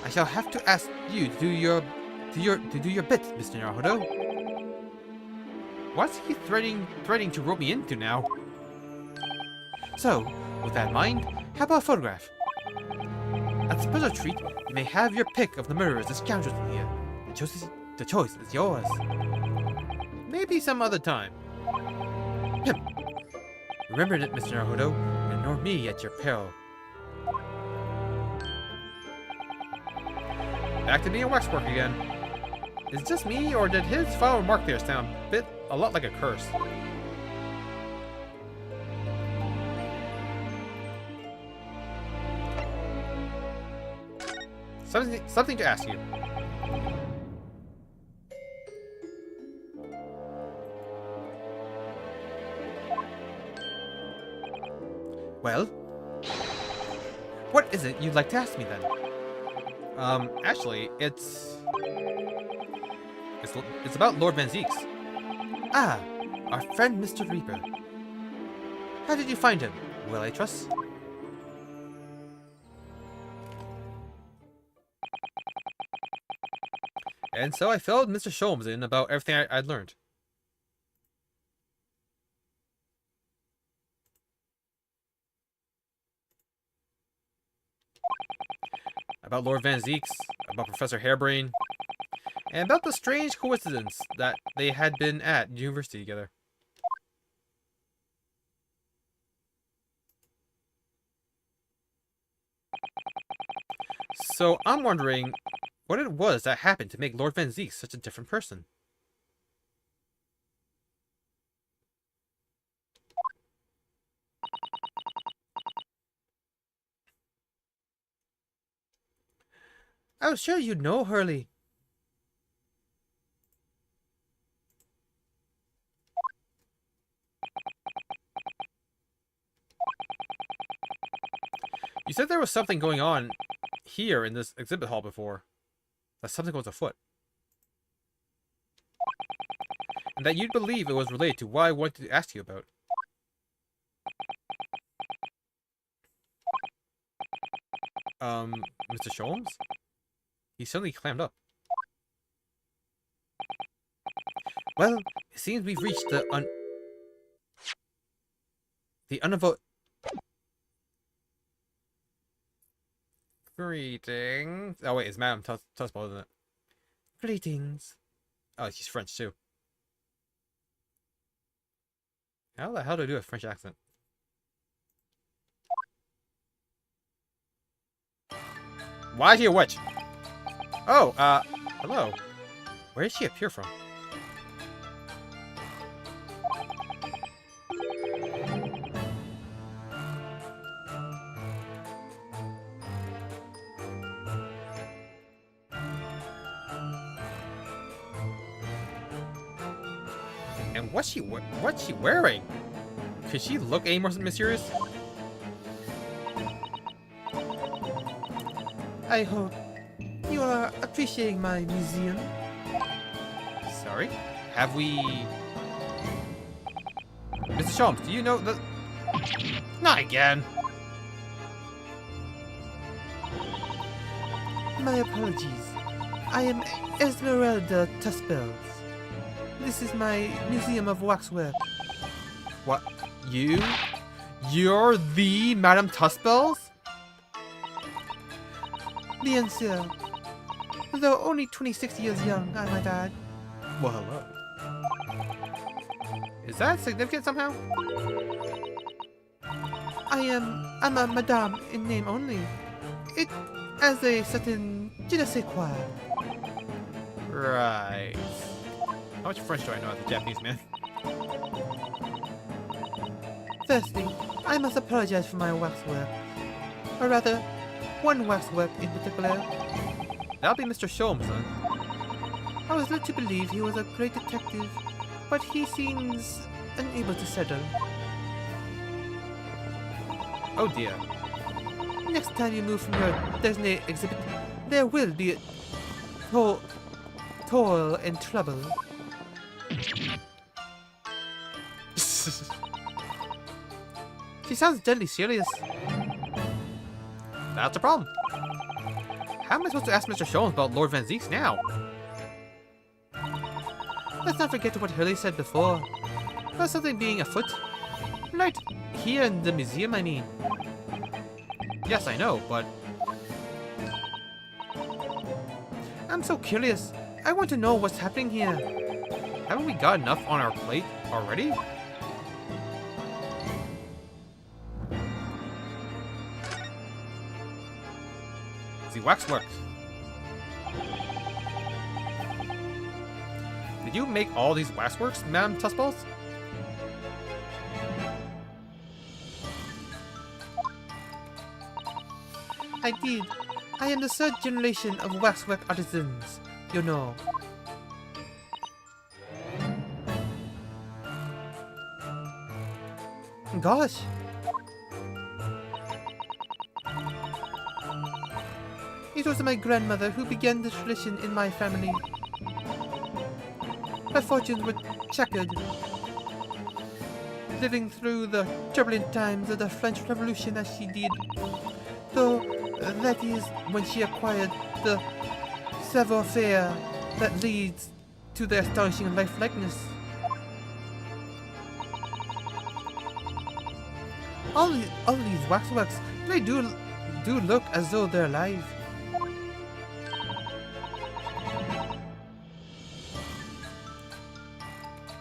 I shall have to ask you to do your bit, Mr. Naruto. What's he threatening to rope me into now? So, with that in mind, how about a photograph? As a special treat, you may have your pick of the murderers and scoundrels in here. The choice is yours. Maybe some other time. Remember it, Mr. Naruto, and ignore me at your peril. Back to being waxwork again. Is it just me, or did his final remark there sound a lot like a curse? Something to ask you. Well, what is it you'd like to ask me then? Actually, it's about Lord Van Zeeks. Ah, our friend Mr. Reaper. How did you find him? Will I trust? And so I filled Mr. Sholmes in about everything I'd learned. About Lord Van Zeeks, about Professor Hairbrain, and about the strange coincidence that they had been at university together. So I'm wondering what it was that happened to make Lord Van Zeeks such a different person. I was sure you'd know, Hurley. You said there was something going on here in this exhibit hall before. That something was afoot. And that you'd believe it was related to what I wanted to ask you about. Mr. Sholmes? He suddenly clammed up. Well, it seems we've reached the unavoidable. Greetings. Oh wait, it's Madame Tussball, isn't it? Greetings. Oh, she's French too. How the hell do I do a French accent? Why is she a witch? Oh, hello. Where did she appear from? And what's she wearing? Could she look any more mysterious? I hope you are appreciating my museum. Sorry? Have we... Mr. Sholmes, do you know the... Not again! My apologies. I am Esmeralda Tuspels. This is my museum of waxwork. What? You? You're the Madame Tuspels? Bien sûr. Though only 26 years young, I might add. Well, hello. Is that significant somehow? I'm a madame in name only. It has a certain je ne sais quoi. Right. How much French do I know as a Japanese man? Firstly, I must apologize for my waxwork. Or rather, one waxwork in particular. That'll be Mr. Sholmes, then. I was led to believe he was a great detective, but he seems unable to settle. Oh dear. Next time you move from your designated exhibit, there will be toil and trouble. She sounds deadly serious. That's a problem. How am I supposed to ask Mr. Sholmes about Lord Van Zeeks now? Let's not forget what Hurley said before. About something being afoot. Right here in the museum, I mean. Yes, I know, but... I'm so curious. I want to know what's happening here. Haven't we got enough on our plate already? The waxworks. Did you make all these waxworks, Madame Tuspels? I did. I am the third generation of waxwork artisans, you know. Gosh. It was my grandmother who began the tradition in my family. Her fortunes were checkered, living through the turbulent times of the French Revolution as she did, though that is when she acquired the savoir-faire that leads to the astonishing lifelikeliness. All these waxworks, they do look as though they're alive.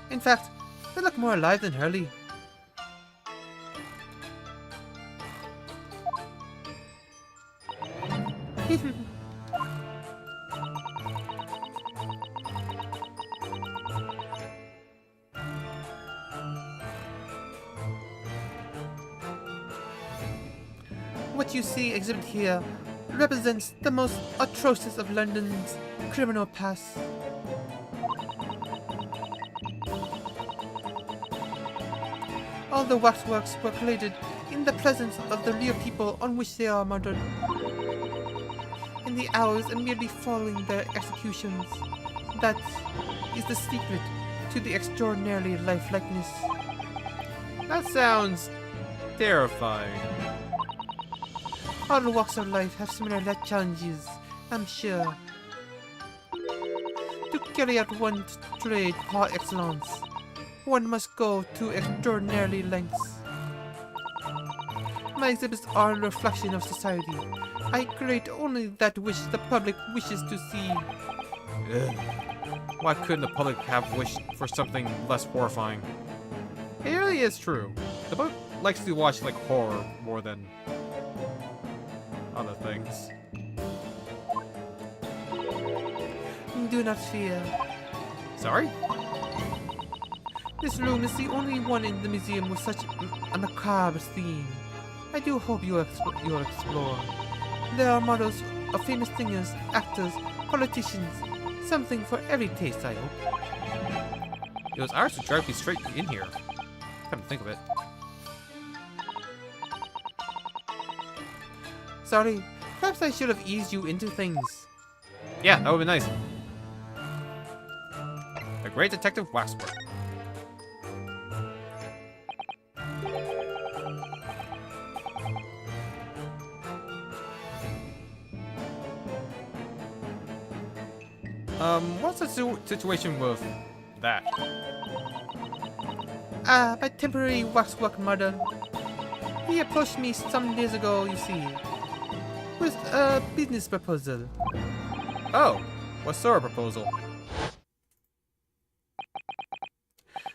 In fact, they look more alive than Hurley. What you see exhibited here represents the most atrocious of London's criminal past. All the waxworks were created in the presence of the real people on which they are murdered, in the hours immediately following their executions. That is the secret to the extraordinarily lifelikeness. That sounds terrifying. All the walks of life have similar challenges, I'm sure. To carry out one's trade par excellence, one must go to extraordinarily lengths. My exhibits are a reflection of society. I create only that which the public wishes to see. Ugh. Why couldn't the public have wished for something less horrifying? It really is true. The book likes to watch like horror more than other things. Do not fear. Sorry? This room is the only one in the museum with such a macabre theme. I do hope you'll explore. There are models of famous singers, actors, politicians. Something for every taste, I hope. Those arts would drive me straight in here. Come to think of it. Sorry, perhaps I should have eased you into things. Yeah, that would be nice. The Great Detective Waxwork. What's the situation with that? My temporary waxwork model. He approached me some days ago, you see, with a business proposal. Oh, what sort of proposal?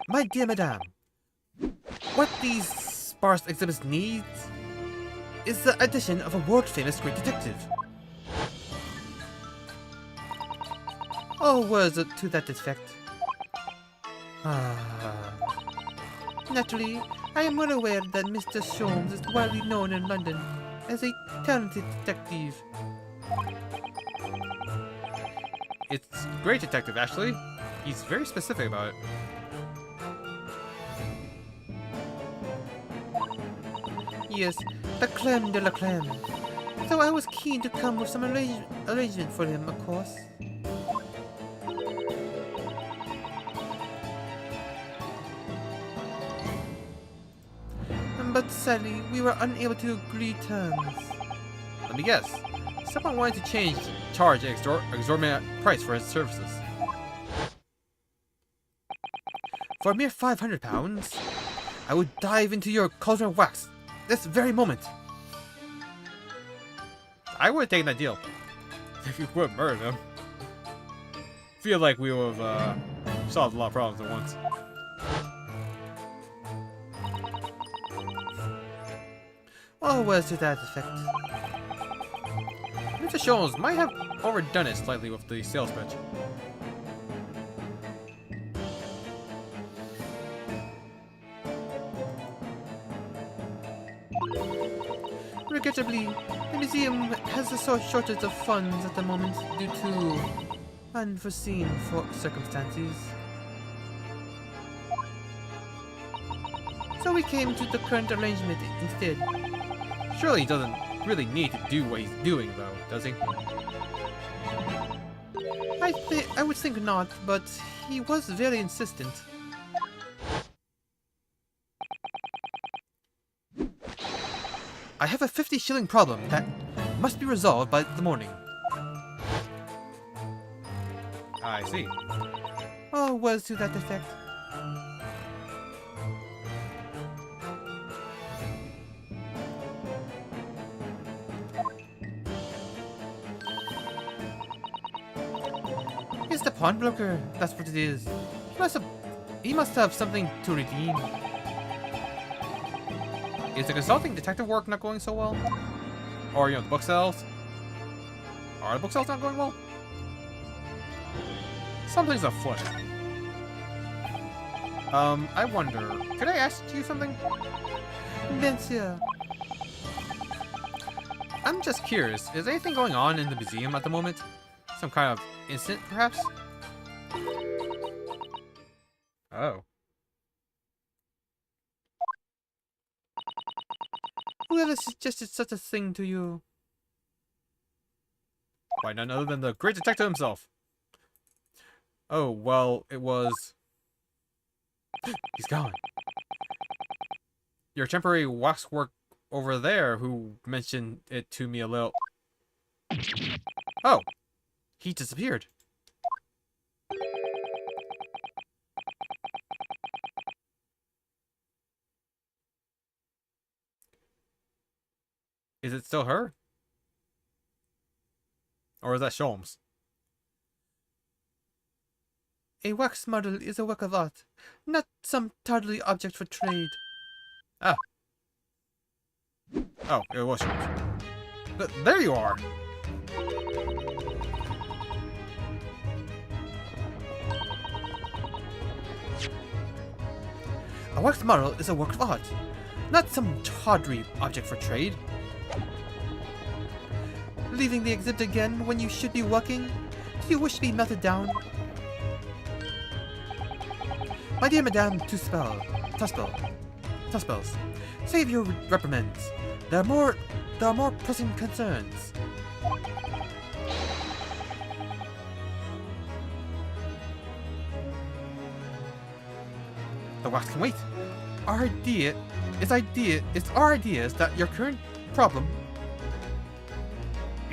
My dear madame, what these sparse exhibits need is the addition of a world-famous great detective. Oh, words to that effect. Naturally, I am well aware that Mr. Sholmes is widely known in London as a talented detective. It's great detective, actually. He's very specific about it. Yes, the creme de la creme. So I was keen to come with some arrangement for him, of course. But sadly, we were unable to agree terms. Let me guess. Someone wanted to charge an exorbitant price for his services. For a mere £500, I would dive into your cauldron of wax this very moment. I would have taken that deal. If you would have murdered him. Feel like we would have solved a lot of problems at once. Oh, words to that effect. Mr. Sholmes might have overdone it slightly with the sales pitch. Regrettably, the museum has a shortage of funds at the moment due to unforeseen circumstances. So we came to the current arrangement instead. Surely he doesn't really need to do what he's doing, though, does he? I would think not, but he was very insistent. I have a 50-shilling problem that must be resolved by the morning. I see. Oh, words to that effect. It's the pawnbroker, that's what it is. He must have something to redeem. Is the consulting detective work not going so well? Or, the book sales? Are the book sales not going well? Something's afoot. I wonder, could I ask you something? Monsieur. I'm just curious, is anything going on in the museum at the moment? Some kind of incident, perhaps? Oh. Whoever suggested such a thing to you? Why, none other than the great detective himself. Oh, well, it was... He's gone. Your temporary waxwork over there who mentioned it to me a little... Oh! He disappeared. Is it still her? Or is that Sholmes? A wax model is a work of art, not some tawdry object for trade. Ah. Oh, it was yours. But there you are! A wax model is a work of art, not some tawdry object for trade. Leaving the exhibit again when you should be working? Do you wish to be melted down? My dear Madame Tuspels, save your reprimands. There are more pressing concerns. The wax can wait. Our idea is that your current problem.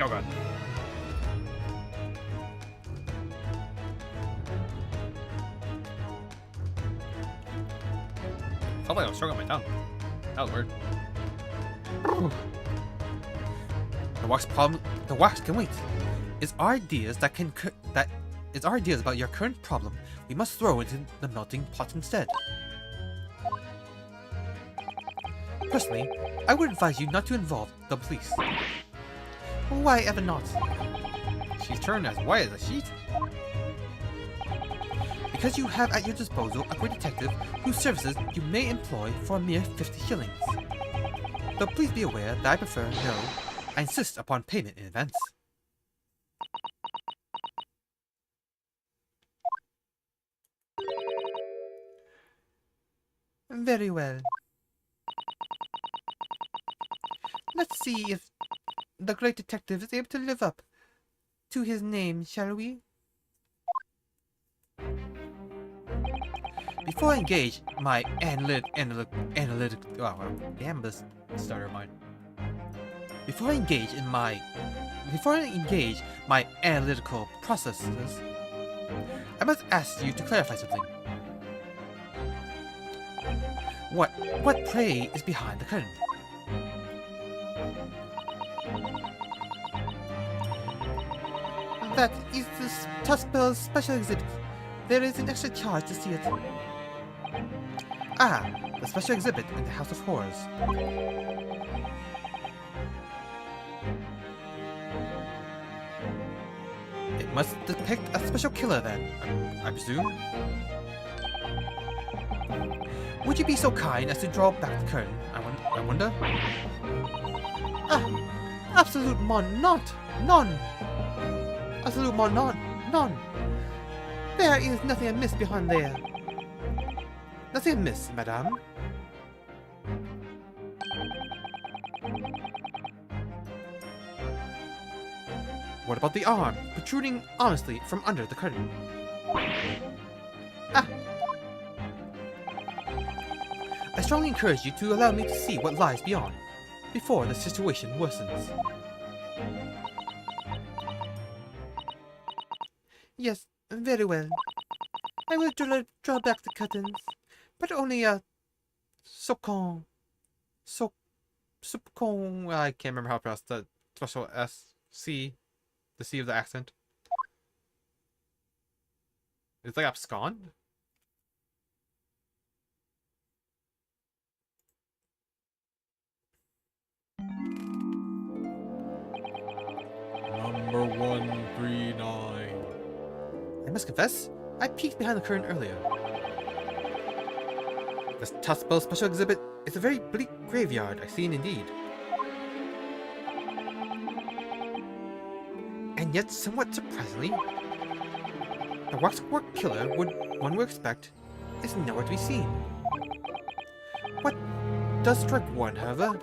Oh god. Felt like I was struggling my tongue. That was weird. The wax can wait. It's our ideas about your current problem we must throw into the melting pot instead. Personally, I would advise you not to involve the police. Why ever not? She's turned as white as a sheet. Because you have at your disposal a great detective whose services you may employ for a mere 50 shillings. Though please be aware that I prefer no. I insist upon payment in advance. Very well. Let's see if the great detective is able to live up to his name, shall we? Before I engage my Before I engage my analytical processes, I must ask you to clarify something. What prey is behind the curtain? That is the Tuspel's special exhibit. There is an extra charge to see it. Ah, the special exhibit in the House of Horrors. It must depict a special killer then, I presume. Would you be so kind as to draw back the curtain? I wonder. Ah, absolute none. Absolute none. There is nothing amiss behind there. Nothing amiss, madame. What about the arm, protruding honestly from under the curtain? Ah! I strongly encourage you to allow me to see what lies beyond, before the situation worsens. Yes, very well. I will draw back the curtains, but only a socon. I can't remember how to pronounce the special C, the C of the accent. It's like abscond. Number 139. I must confess, I peeked behind the curtain earlier. This Tuspel special exhibit is a very bleak graveyard, I see indeed. And yet, somewhat surprisingly, the waxwork killer one would expect is nowhere to be seen. What does strike one, however,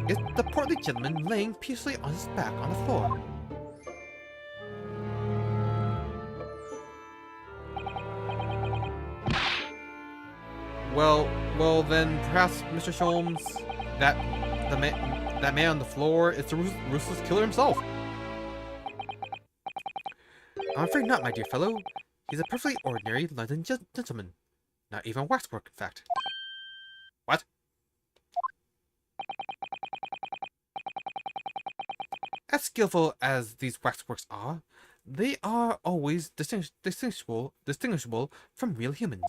is the portly gentleman laying peacefully on his back on the floor. Well then, perhaps, Mr. Sholmes, that man on the floor is the ruthless killer himself. I'm afraid not, my dear fellow. He's a perfectly ordinary London gentleman. Not even waxwork, in fact. What? As skillful as these waxworks are, they are always distinguishable from real humans.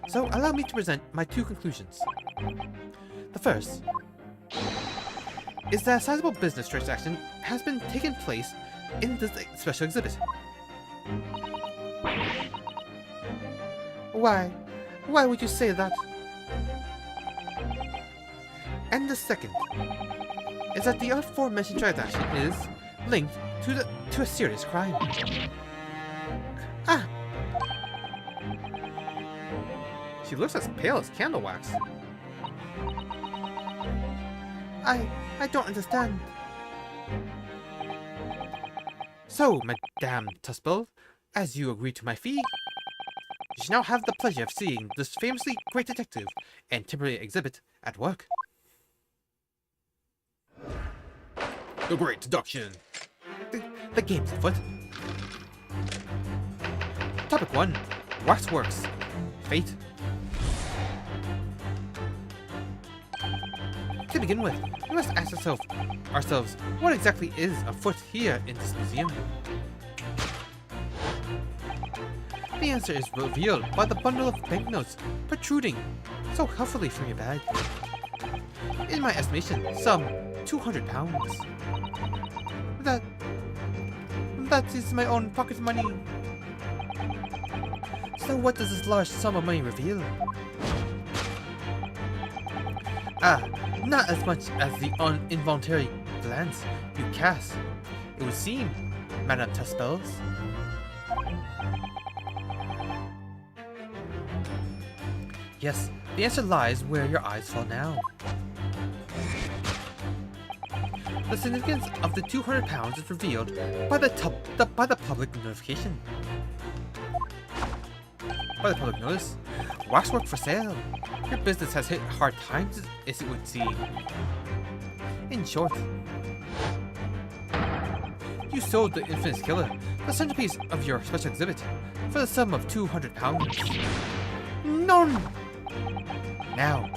So allow me to present my two conclusions. The first is that a sizable business transaction has been taken place in this special exhibit. Why? Why would you say that? And the second is that the aforementioned transaction is linked to a serious crime. Ah! She looks as pale as candle wax. I don't understand. So, Madame Tuspel, as you agreed to my fee, you shall now have the pleasure of seeing this famously great detective and temporary exhibit at work. The Great Deduction. The game's afoot. Topic 1. Waxworks. Fate. To begin with, we must ask ourselves what exactly is afoot here in this museum. The answer is revealed by the bundle of banknotes protruding so helpfully from your bag. In my estimation, some 200 pounds. That is my own pocket money. So what does this large sum of money reveal? Ah, not as much as the involuntary glance you cast, it would seem, Madame Tuspels. Yes, the answer lies where your eyes fall now. The significance of the 200 pounds is revealed by the public notification. By the public notice, waxwork for sale. Your business has hit hard times, as it would seem. In short, you sold the infamous killer, the centerpiece of your special exhibit, for the sum of 200 pounds. None! Now,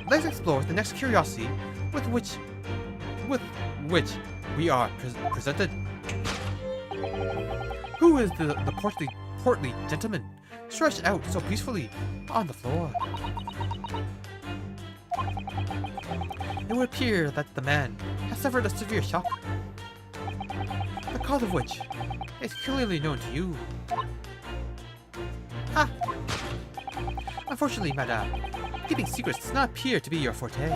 let's explore the next curiosity with which we are presented. Who is the portly gentleman stretched out so peacefully on the floor? It would appear that the man has suffered a severe shock, the cause of which is clearly known to you. Ah! Unfortunately, madame, keeping secrets does not appear to be your forte.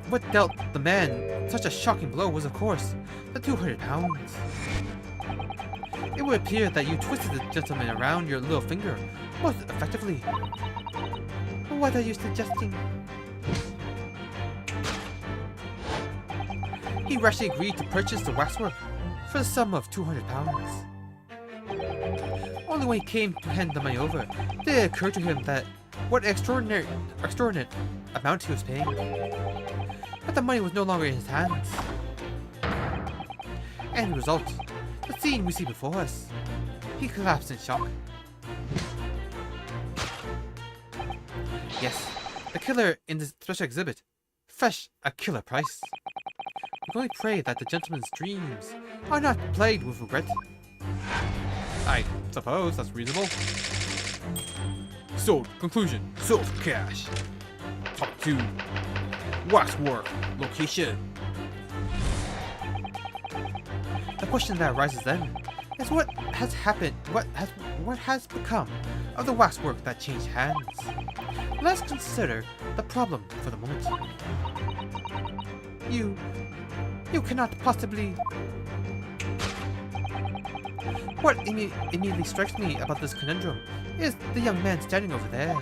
What dealt the man such a shocking blow was, of course, the 200 pounds. It would appear that you twisted the gentleman around your little finger most effectively. What are you suggesting? He rashly agreed to purchase the waxwork for the sum of 200 pounds. Only when he came to hand the money over did it occur to him that what extraordinary amount he was paying. But the money was no longer in his hands. End result, the scene we see before us. He collapsed in shock. Yes, the killer in this special exhibit fetched a killer price. We can only pray that the gentleman's dreams are not plagued with regret. I suppose that's reasonable. Sold. Conclusion. Sold for cash. Top 2. Waxwork. Location. The question that arises then is what has happened, what has become of the waxwork that changed hands? Let's consider the problem for the moment. You cannot possibly... What immediately strikes me about this conundrum is the young man standing over there.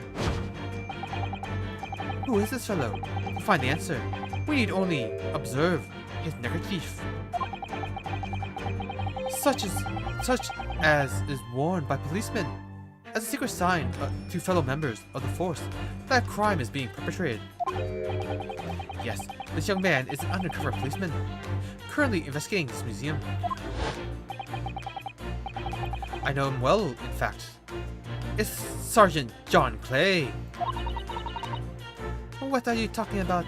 Who is this fellow? To find the answer, we need only observe his neckerchief. Such as is worn by policemen, as a secret sign to fellow members of the force that a crime is being perpetrated. Yes, this young man is an undercover policeman, currently investigating this museum. I know him well, in fact. It's Sergeant John Clay. What are you talking about?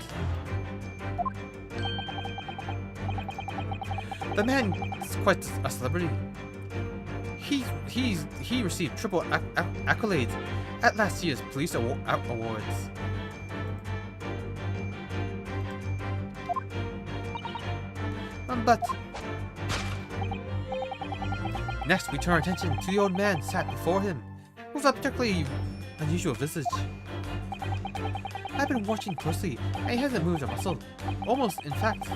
The man is quite a celebrity. He received triple accolades at last year's police awards. But next we turn our attention to the old man sat before him, with a particularly unusual visage. I've been watching closely, and he hasn't moved a muscle, almost, in fact,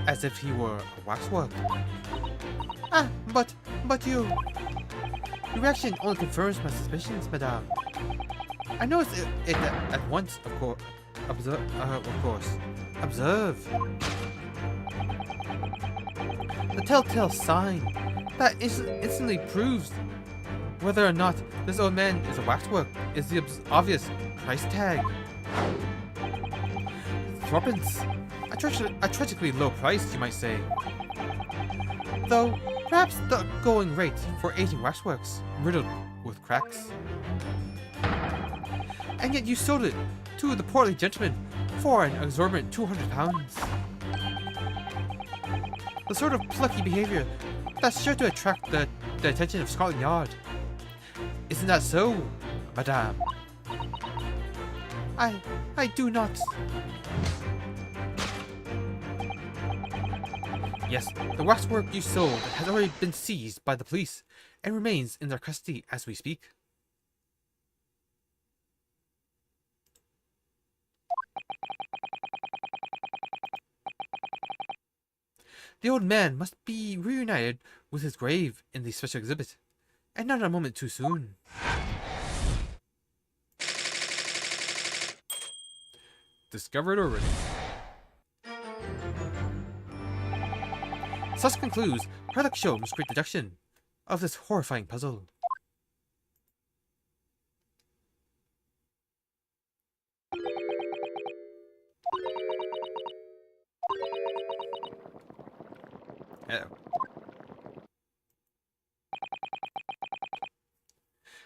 as if he were a waxwork. Ah, but your reaction only confirms my suspicions, madame. I noticed it at once, of course. Observe. The telltale sign that instantly proves whether or not this old man is a waxwork is the obvious price tag. Threepence. A tragically low price, you might say. Though, perhaps the going rate for aging waxworks, riddled with cracks. And yet you sold it to the portly gentleman for an exorbitant £200. The sort of plucky behavior that's sure to attract the attention of Scotland Yard. Isn't that so, madame? I do not. Yes, the waxwork you sold has already been seized by the police and remains in their custody as we speak. The old man must be reunited with his grave in the special exhibit, and not a moment too soon. Discovered already. Thus concludes Product Show's great deduction of this horrifying puzzle.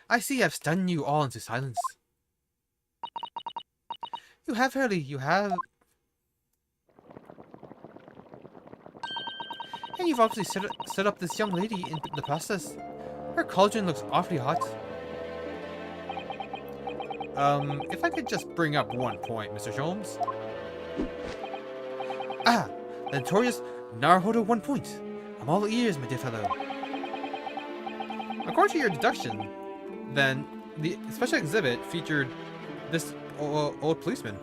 I see I've stunned you all into silence. You have, Hurley, you have. And you've obviously set up this young lady in the process. Her cauldron looks awfully hot. If I could just bring up one point, Mr. Sholmes. Ah, the notorious Naruhodo 1 point. I'm all ears, my dear fellow. According to your deduction, then, the special exhibit featured this old policeman.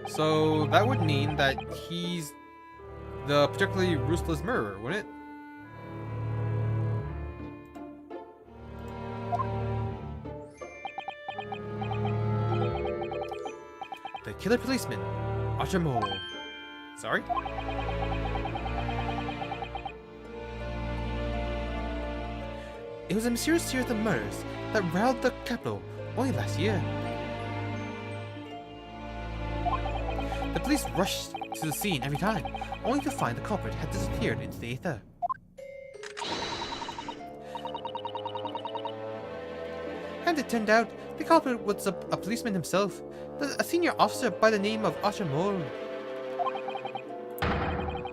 So that would mean that he's the particularly ruthless murderer, wouldn't it? The killer policeman, Archimole. Sorry? It was a mysterious series of murders that riled the capital only last year. The police rushed to the scene every time, only to find the culprit had disappeared into the ether. And it turned out the culprit was a policeman himself, a senior officer by the name of Archimole.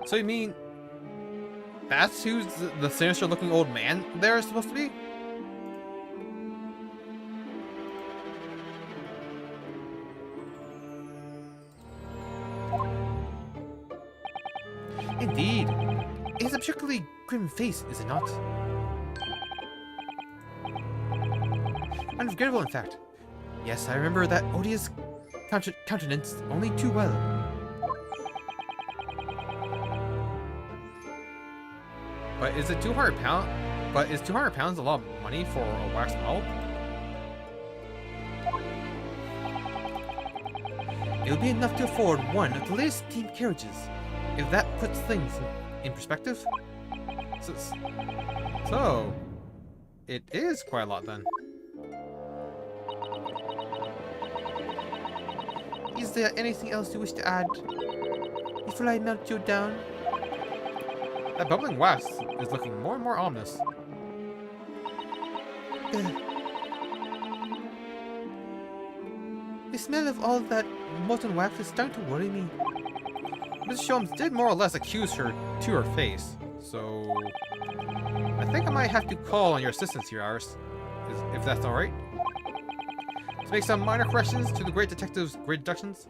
So you mean that's who's the sinister looking old man there is supposed to be? Indeed. It is a particularly grim face, is it not? Unforgettable, in fact. Yes, I remember that odious countenance only too well. But is it £200? But is £200 a lot of money for a wax model? It'll be enough to afford one of the latest steam carriages, if that puts things in perspective. So it is quite a lot then. Is there anything else you wish to add before I melt you down? That bubbling wax is looking more and more ominous. The smell of all that molten wax is starting to worry me. Mrs. Sholmes did more or less accuse her to her face, so I think I might have to call on your assistance here, Iris, if that's alright. To make some minor corrections to the Great Detective's great deductions.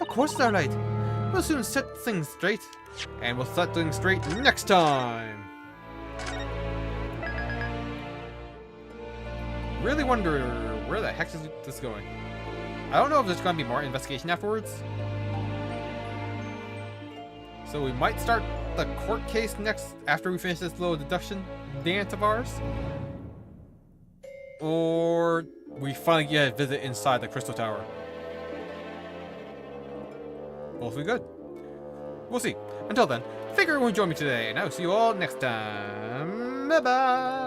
Of course it's alright. We'll soon set things straight. And we'll set things straight next time! Really wonder where the heck is this going. I don't know if there's going to be more investigation afterwards. So we might start the court case next after we finish this little deduction dance of ours. Or we finally get a visit inside the Crystal Tower. Both be good. We'll see. Until then, thank you everyone who joined me today, and I will see you all next time. Bye bye!